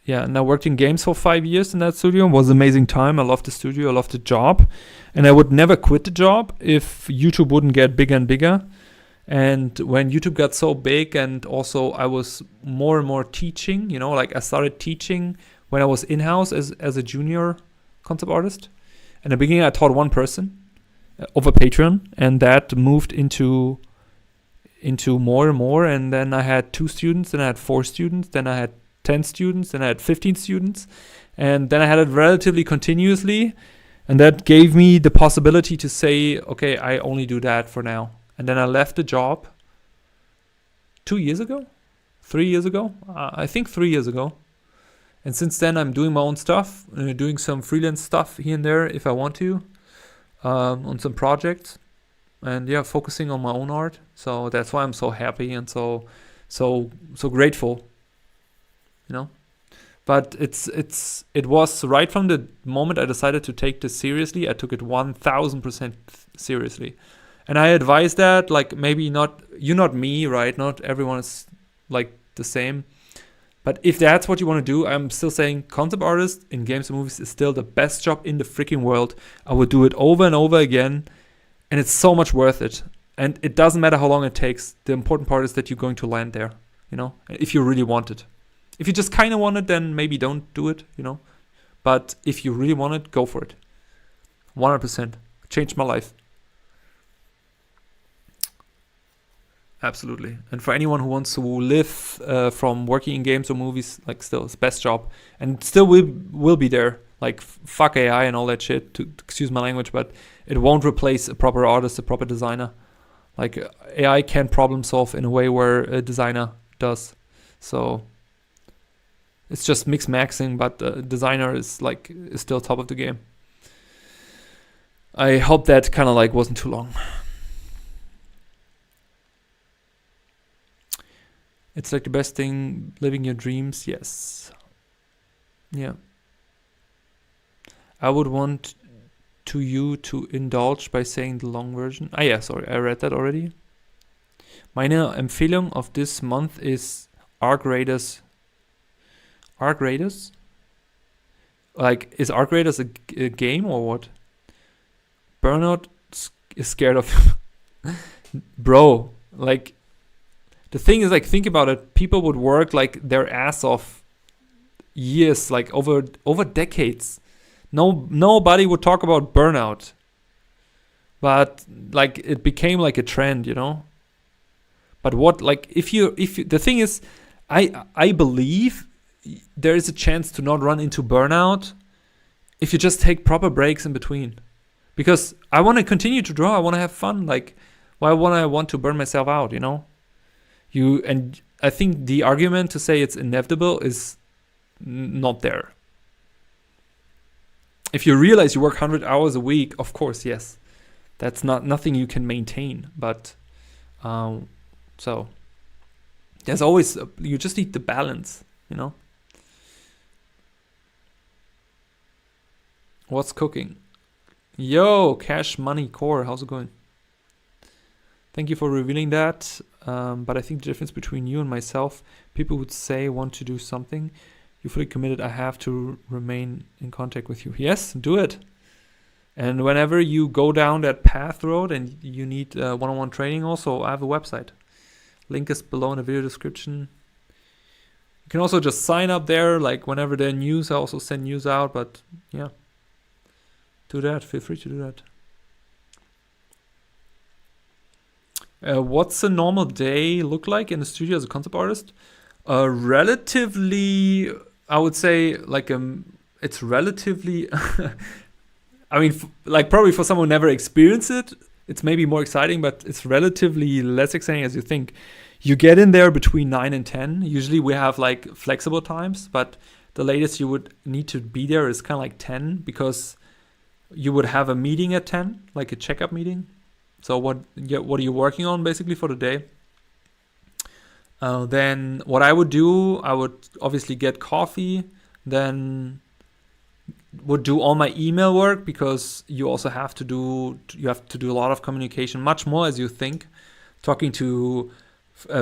Yeah, and I worked in games for 5 years in that studio. It was an amazing time. I loved the studio. I loved the job. And I would never quit the job if YouTube wouldn't get bigger and bigger. And when YouTube got so big and also I was more and more teaching, you know, like I started teaching when I was in-house as a junior concept artist. In the beginning, I taught one person over Patreon, and that moved into more and more. And then I had 2 students, then I had 4 students, then I had 10 students, then I had 15 students, and then I had it relatively continuously, and that gave me the possibility to say, okay, I only do that for now. And then I left the job 2 years ago, 3 years ago, I think 3 years ago. And since then I'm doing my own stuff, doing some freelance stuff here and there if I want to, on some projects, and yeah, focusing on my own art. So that's why I'm so happy and so grateful. You know, but it was right from the moment I decided to take this seriously. I took it 1000% seriously, and I advise that, like, maybe not me, right? Not everyone is like the same, but if that's what you want to do, I'm still saying concept artist in games and movies is still the best job in the freaking world. I would do it over and over again, and it's so much worth it. And it doesn't matter how long it takes. The important part is that you're going to land there. You know, if you really want it. If you just kind of want it, then maybe don't do it, you know. But if you really want it, go for it. 100%. Changed my life. Absolutely. And for anyone who wants to live from working in games or movies, like, still, it's the best job. And still will be there. Like, fuck AI and all that shit, to excuse my language, but it won't replace a proper artist, a proper designer. Like, AI can problem solve in a way where a designer does. So it's just mix maxing, but designer is still top of the game. I hope that kind of like wasn't too long. It's like the best thing, living your dreams. Yes. Yeah. I would want you to indulge by saying the long version. Yeah, sorry, I read that already. Meine Empfehlung of this month is Arc Raiders. Arc Raiders? Like, is Arc Raiders a game or what? Burnout is scared of bro, like, the thing is, like, think about it. People would work like their ass off years, like over decades. Nobody would talk about burnout, but like it became like a trend, you know. But what, like, if you the thing is, I believe there is a chance to not run into burnout if you just take proper breaks in between. Because I want to continue to draw. I want to have fun. Like, why would I want to burn myself out, you know? And I think the argument to say it's inevitable is not there. If you realize you work 100 hours a week, of course, yes. That's nothing you can maintain. But, so, there's always, you just need the balance, you know? What's cooking? Yo, Cash Money Core, how's it going? Thank you for revealing that. But I think the difference between you and myself, people would say want to do something. You fully committed. I have to remain in contact with you. Yes, do it. And whenever you go down that path road and you need one-on-one training, also, I have a website. Link is below in the video description. You can also just sign up there. Like, whenever there are news, I also send news out. But yeah, do that. Feel free to do that. What's a normal day look like in the studio as a concept artist? Relatively, I would say, like, it's relatively, I mean, like, probably for someone who never experienced it, it's maybe more exciting, but it's relatively less exciting as you think. You get in there between 9 and 10. Usually we have, like, flexible times, but the latest you would need to be there is kind of like 10, because you would have a meeting at 10, like a checkup meeting. So what are you working on basically for the day? Then what I would do, I would obviously get coffee, then would do all my email work, because you have to do a lot of communication, much more as you think, talking to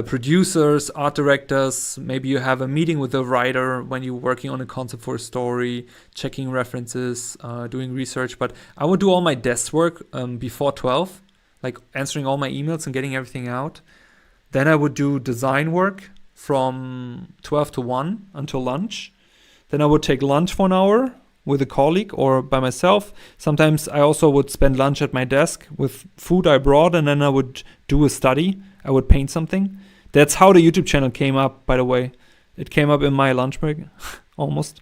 producers, art directors. Maybe you have a meeting with a writer when you're working on a concept for a story, checking references, doing research. But I would do all my desk work before 12. Like answering all my emails and getting everything out. Then I would do design work from 12 to 1 until lunch. Then I would take lunch for an hour with a colleague or by myself. Sometimes I also would spend lunch at my desk with food I brought, and then I would do a study. I would paint something. That's how the YouTube channel came up, by the way. It came up in my lunch break, almost.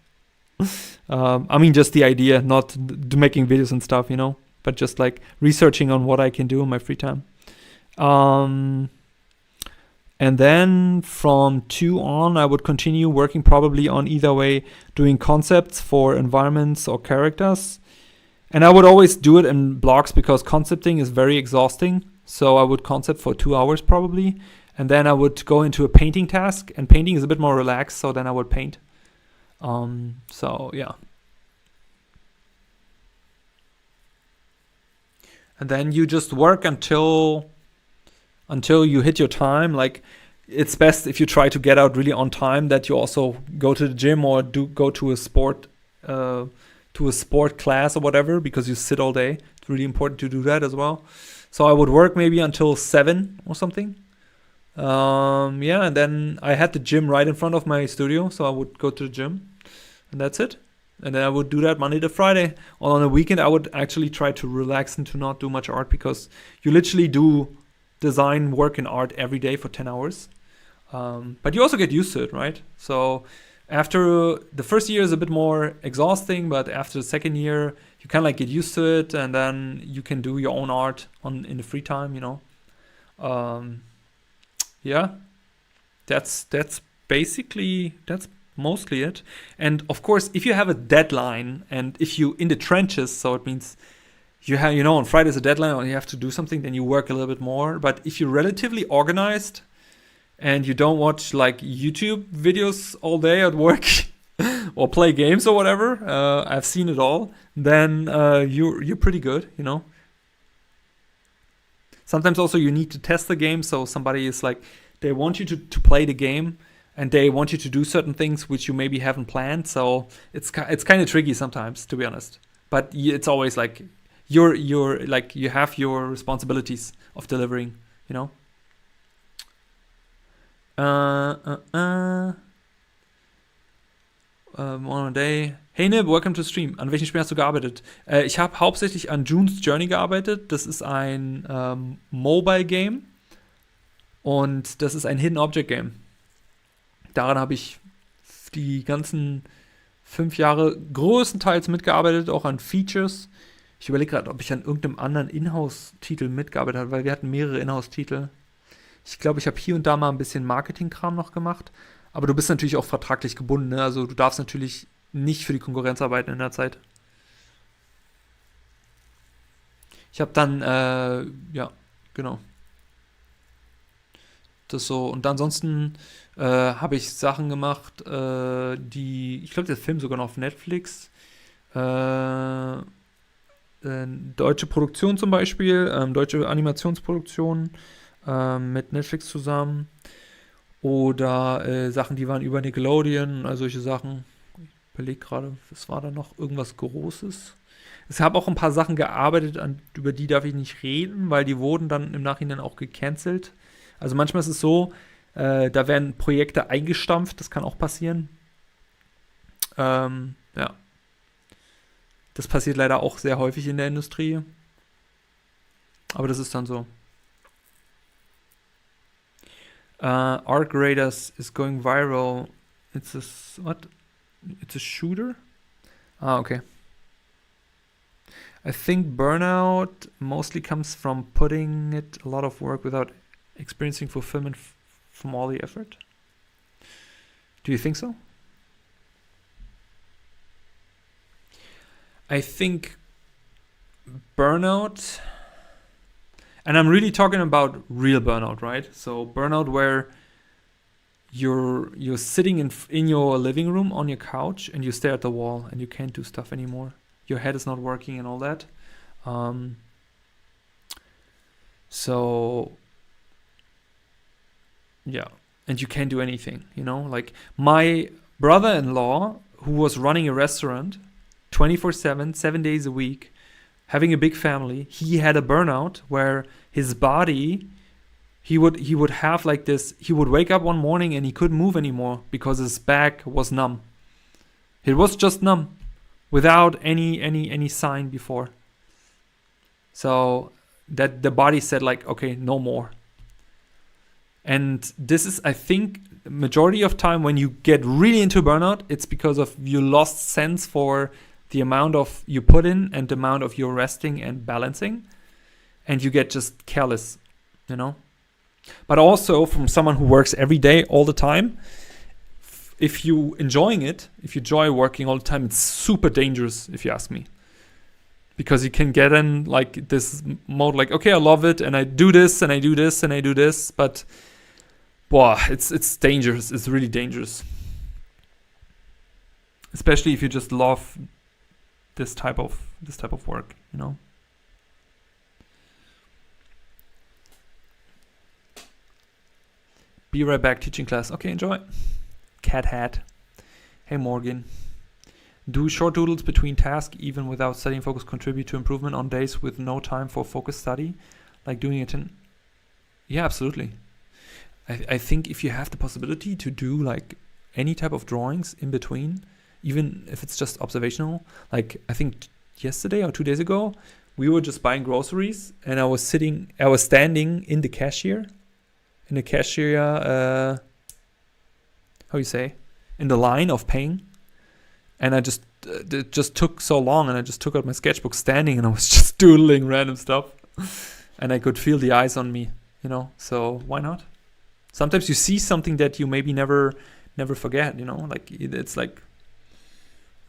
I mean, just the idea, not making videos and stuff, you know. But just like researching on what I can do in my free time. And then from 2 on, I would continue working probably on either way, doing concepts for environments or characters. And I would always do it in blocks because concepting is very exhausting. So I would concept for 2 hours probably. And then I would go into a painting task. And painting is a bit more relaxed, so then I would paint. So yeah. And then you just work until you hit your time. Like, it's best if you try to get out really on time, that you also go to the gym or go to a sport class or whatever, because you sit all day. It's really important to do that as well. So I would work maybe until 7 or something. And then I had the gym right in front of my studio, so I would go to the gym, and that's it. And then I would do that Monday to Friday. On a weekend, I would actually try to relax and to not do much art, because you literally do design work and art every day for 10 hours. But you also get used to it, right? So after the first year is a bit more exhausting, but after the second year, you kind of like get used to it, and then you can do your own art in the free time, you know. That's mostly it. And of course, if you have a deadline, and if you in the trenches, so it means you have, you know, on Friday's a deadline or you have to do something, then you work a little bit more. But if you're relatively organized and you don't watch like YouTube videos all day at work or play games or whatever, I've seen it all, then you're pretty good, you know. Sometimes also you need to test the game, so somebody is like, they want you to play the game, and they want you to do certain things which you maybe haven't planned, so it's kind of tricky sometimes, to be honest. But it's always like you're like, you have your responsibilities of delivering, you know. One a day. Hey Nib, welcome to stream. An welchen Spielen hast du gearbeitet? Ich habe hauptsächlich an June's Journey gearbeitet. Das ist ein Mobile Game und das ist ein Hidden Object Game. Daran habe ich die ganzen 5 Jahre größtenteils mitgearbeitet, auch an Features. Ich überlege gerade, ob ich an irgendeinem anderen Inhouse-Titel mitgearbeitet habe, weil wir hatten mehrere Inhouse-Titel. Ich glaube, ich habe hier und da mal ein bisschen Marketing-Kram noch gemacht. Aber du bist natürlich auch vertraglich gebunden, ne? Also du darfst natürlich nicht für die Konkurrenz arbeiten in der Zeit. Ich habe dann, ja, genau. Das so. Und ansonsten habe ich Sachen gemacht, ich glaube, der Film sogar noch auf Netflix. Deutsche Produktion zum Beispiel, deutsche Animationsproduktion mit Netflix zusammen. Oder Sachen, die waren über Nickelodeon, also solche Sachen. Ich überlege gerade, was war da noch? Irgendwas Großes? Ich habe auch ein paar Sachen gearbeitet, über die darf ich nicht reden, weil die wurden dann im Nachhinein auch gecancelt. Also manchmal ist es so, da werden Projekte eingestampft, das kann auch passieren. Ja. Das passiert leider auch sehr häufig in der Industrie. Aber das ist dann so. Arc Raiders is going viral. It's a shooter? Ah, okay. I think burnout mostly comes from putting it a lot of work without experiencing fulfillment from all the effort. Do you think so? I think burnout, and I'm really talking about real burnout, right? So burnout where you're sitting in your living room on your couch and you stare at the wall and you can't do stuff anymore. Your head is not working and all that. So yeah, and you can't do anything, you know? Like my brother-in-law, who was running a restaurant 24/7, 7 days a week, having a big family, he had a burnout where his body, he would have like this, he would wake up one morning and he couldn't move anymore because his back was numb. It was just numb without any sign before. So that the body said like, okay, no more. And this is, I think, majority of time when you get really into burnout, it's because of you lost sense for the amount of you put in and the amount of your resting and balancing, and you get just careless, you know. But also from someone who works every day all the time, if you enjoying it, if you enjoy working all the time, it's super dangerous if you ask me, because you can get in like this mode, like, okay, I love it and I do this and I do this and I do this, but boah, it's dangerous. It's really dangerous, especially if you just love this type of work, you know. Be right back, teaching class. Okay, enjoy. Cat hat. Hey Morgan. Do short doodles between tasks, even without studying focus, contribute to improvement on days with no time for focus study? Like doing it in... Yeah, absolutely. I think if you have the possibility to do like any type of drawings in between, even if it's just observational, like I think yesterday or 2 days ago, we were just buying groceries and I was standing in the cashier, how you say, in the line of paying. And I it just took so long, and I just took out my sketchbook standing and I was just doodling random stuff. And I could feel the eyes on me, you know, so why not? Sometimes you see something that you maybe never forget, you know, like it's like,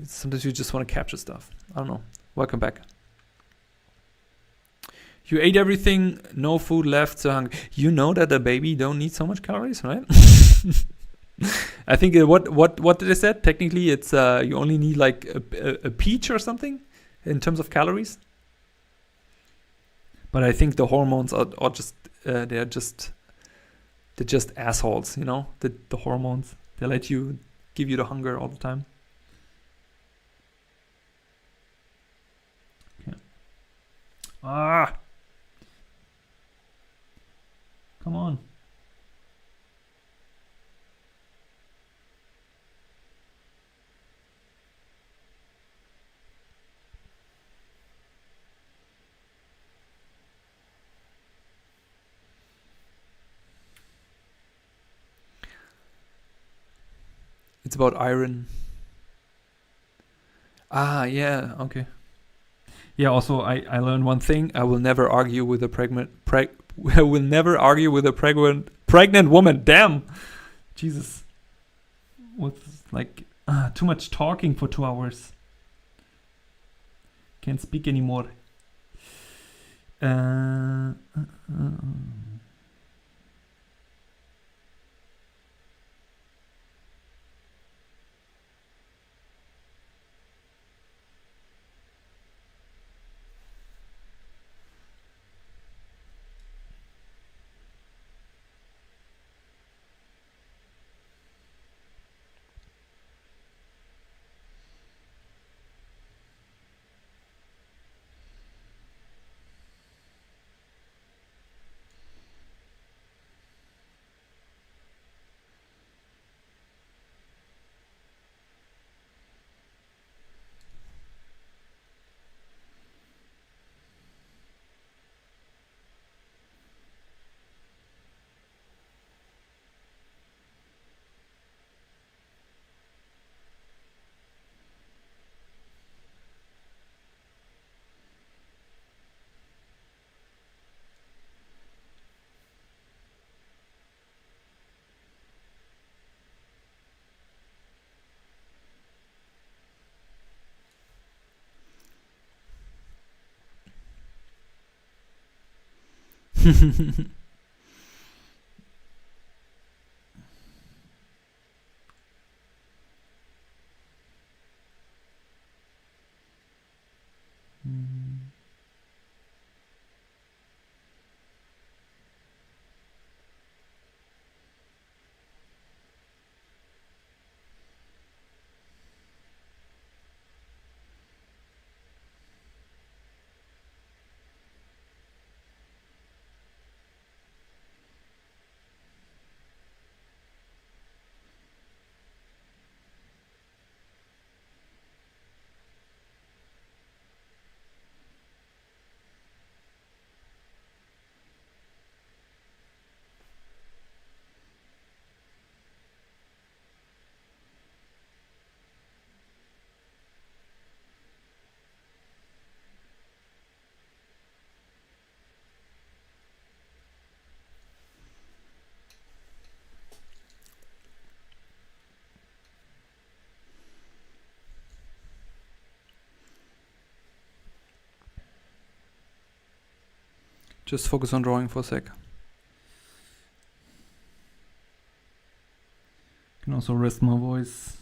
sometimes you just want to capture stuff. I don't know. Welcome back. You ate everything, no food left, so hungry. You know that a baby don't need so much calories, right? I think what did I say? Technically, it's you only need like a peach or something in terms of calories. But I think the hormones are just they're just assholes, you know. The hormones, they let you give you the hunger all the time. Okay. Come on. It's about iron. Yeah, okay. Yeah, also I learned one thing. I will never argue with a I will never argue with a pregnant woman. Damn. Jesus. What's like too much talking for 2 hours. Can't speak anymore. Just focus on drawing for a sec. Can also rest my voice.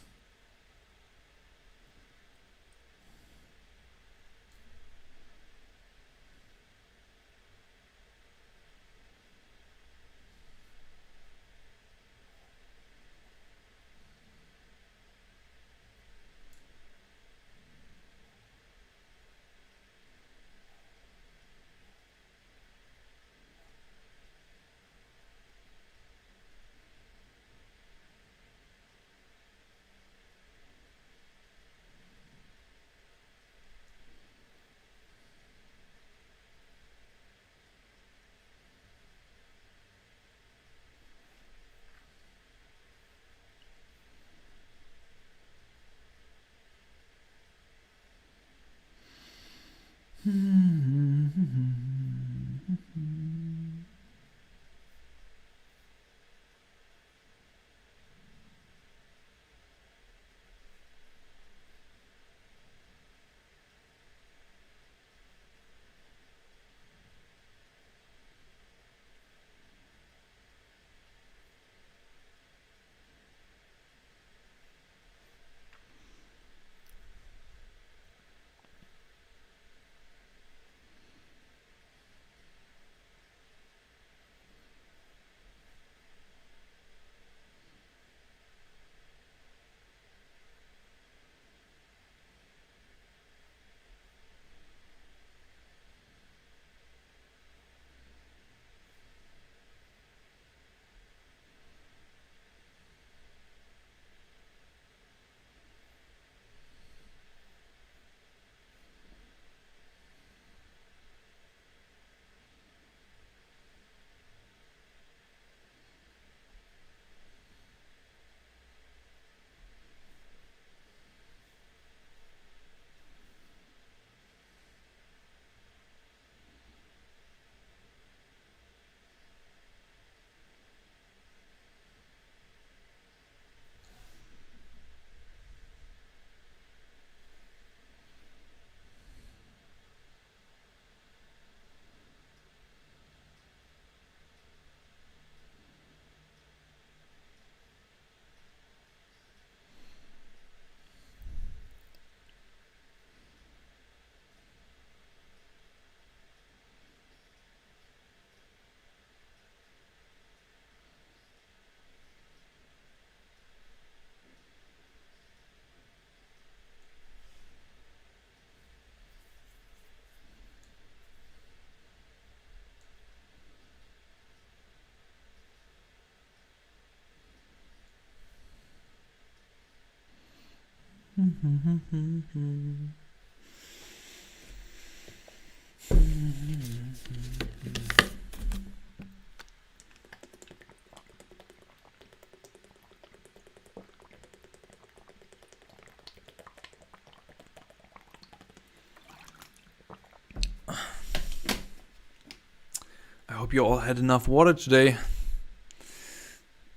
I hope you all had enough water today.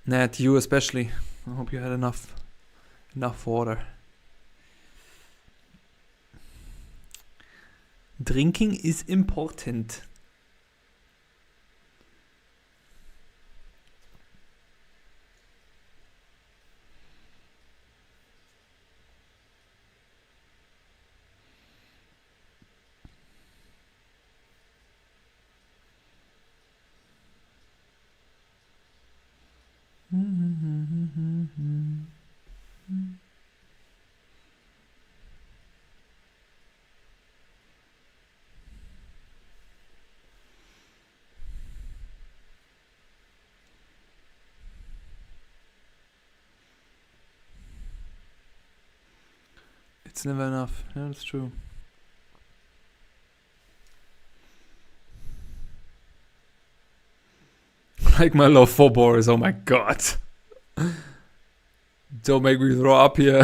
Nat, you especially. I hope you had enough water. Drinking is important. It's never enough. Yeah, that's true. Like my love for Boris. Oh my god. Don't make me throw up here.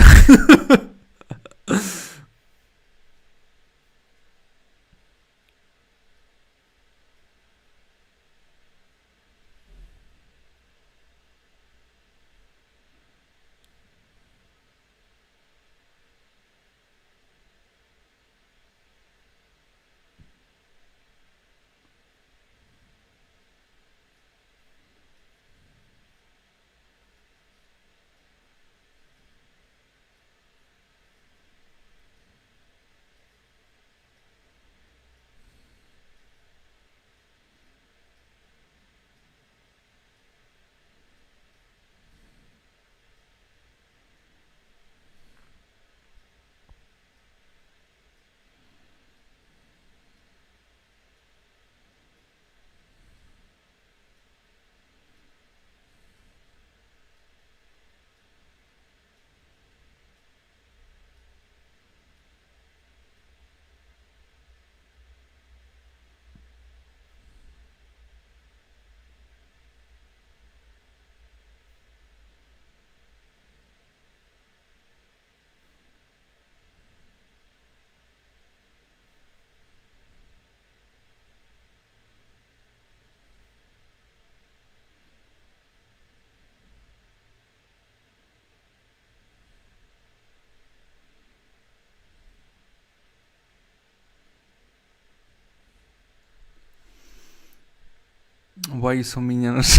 Why are you so mean, Janusz?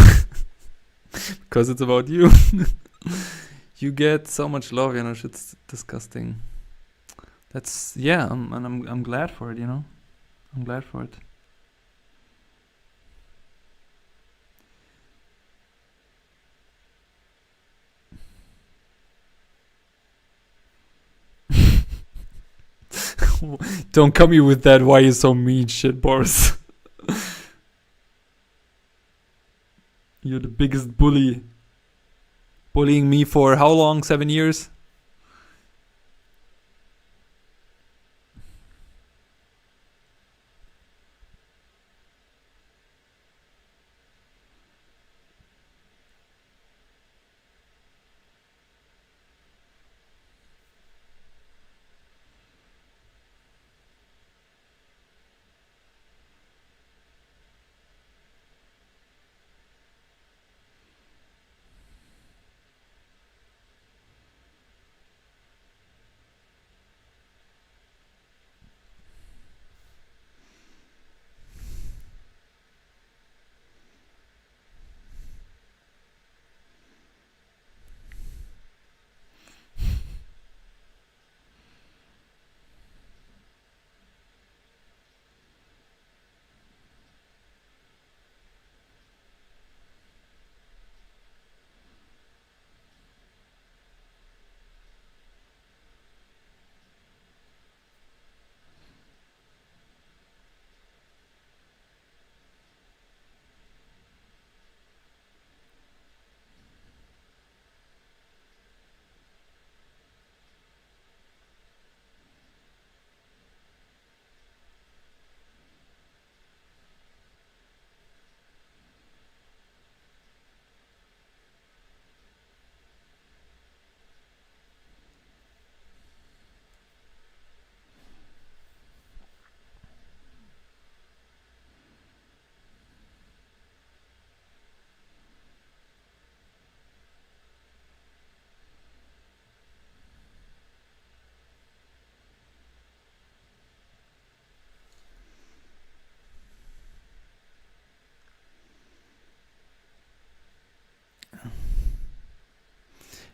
Because it's about you. You get so much love, Janusz. It's disgusting. That's I'm glad for it. I'm glad for it. Don't come here with that. Why you so mean, shit, Boris? You're the biggest bully. Bullying me for how long? 7 years?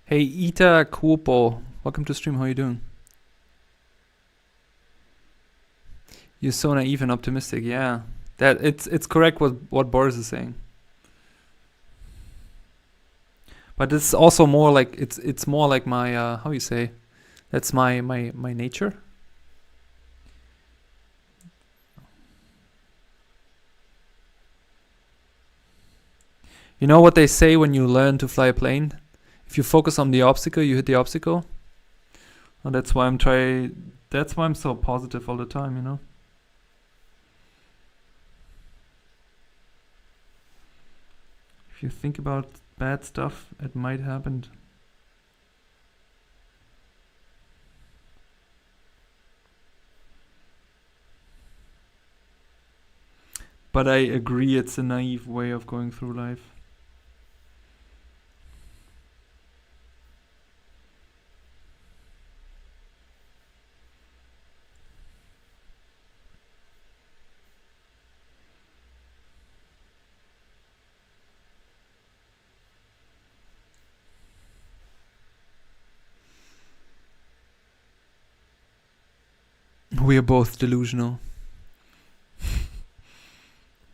Hey, Ita Kuopo. Welcome to stream. How are you doing? You're so naive and optimistic. Yeah, that it's correct what Boris is saying. But it's also more like it's more like my how you say, that's my nature. You know what they say when you learn to fly a plane? If you focus on the obstacle, you hit the obstacle. And that's why that's why I'm so positive all the time, you know? If you think about bad stuff, it might happen. But I agree, it's a naive way of going through life. We are both delusional.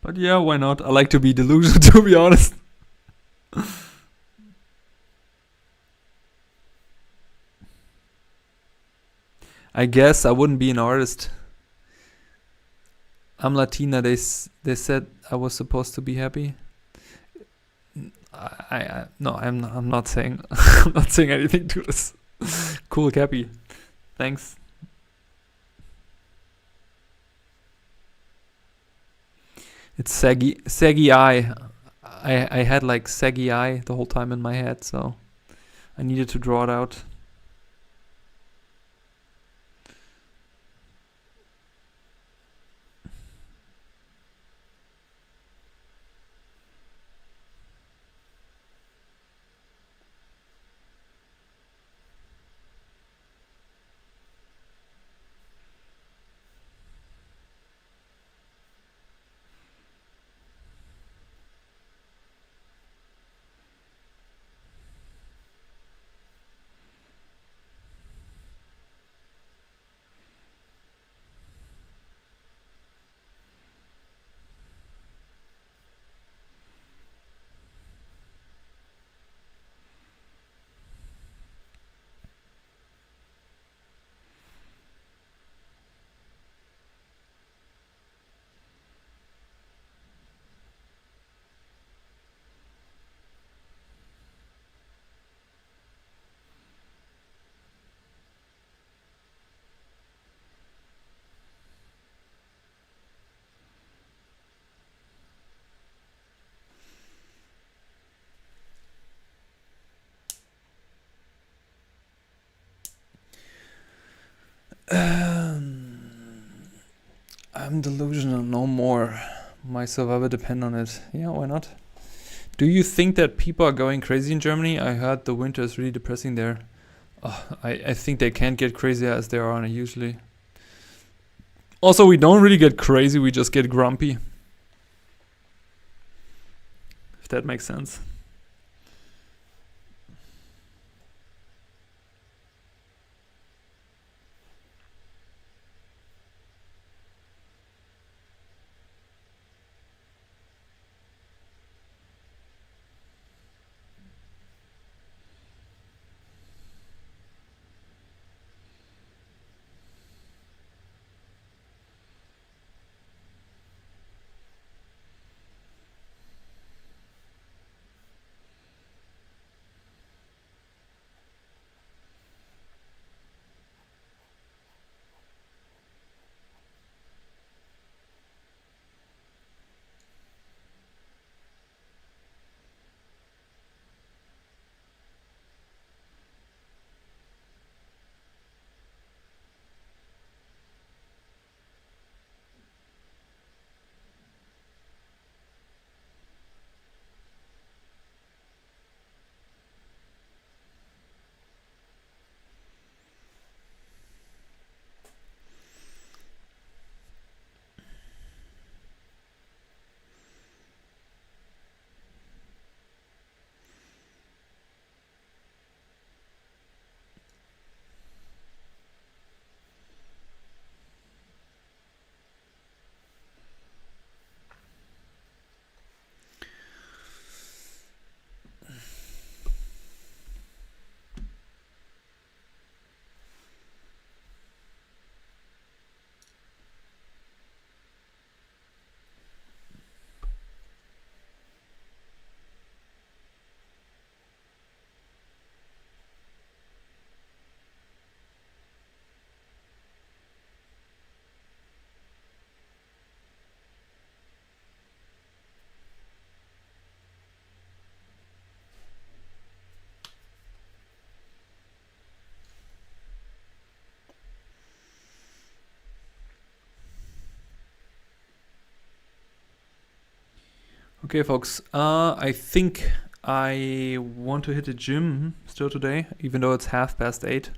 But yeah, why not? I like to be delusional, to be honest. I guess I wouldn't be an artist. I'm Latina. They said I was supposed to be happy. No, I'm not saying I'm not saying anything to this. Cool, Cappy. Thanks. It's saggy eye. I had like saggy eye the whole time in my head, so I needed to draw it out. I'm delusional no more. My survival depend on it. Yeah, why not? Do you think that people are going crazy in Germany? I heard the winter is really depressing there. I think they can't get crazier as they are usually. Also, we don't really get crazy, we just get grumpy. If that makes sense. Okay, folks. I think I want to hit the gym still today, even though it's 8:30.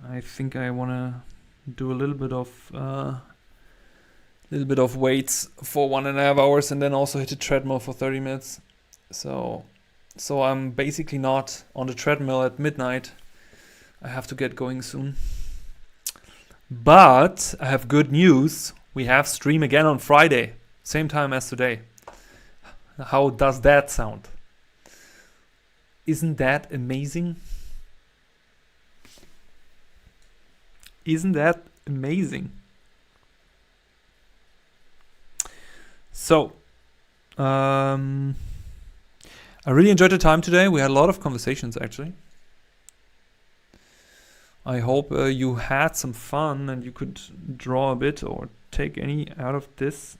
I think I want to do a little bit of weights for 1.5 hours, and then also hit the treadmill for 30 minutes. So I'm basically not on the treadmill at midnight. I have to get going soon. But I have good news. We have stream again on Friday, same time as today. How does that sound? Isn't that amazing? Isn't that amazing? So, I really enjoyed the time today. We had a lot of conversations, actually. I hope you had some fun and you could draw a bit or take any out of this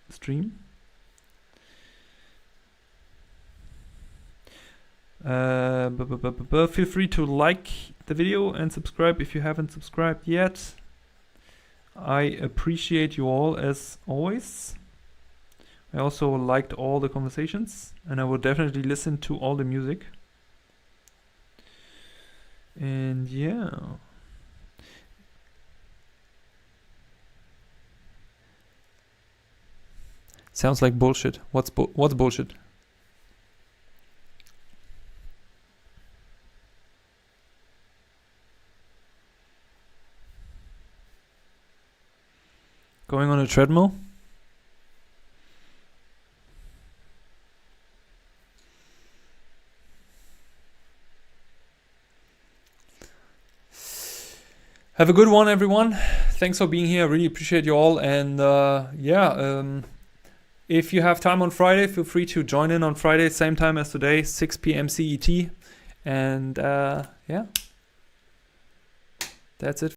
stream. Feel free to like the video and subscribe if you haven't subscribed yet. I appreciate you all as always. I also liked all the conversations, and I will definitely listen to all the music. And yeah. Sounds like bullshit. What's bullshit? Going on a treadmill? Have a good one, everyone. Thanks for being here. I really appreciate you all. And if you have time on Friday, feel free to join in on Friday, same time as today, 6 p.m. CET. And that's it.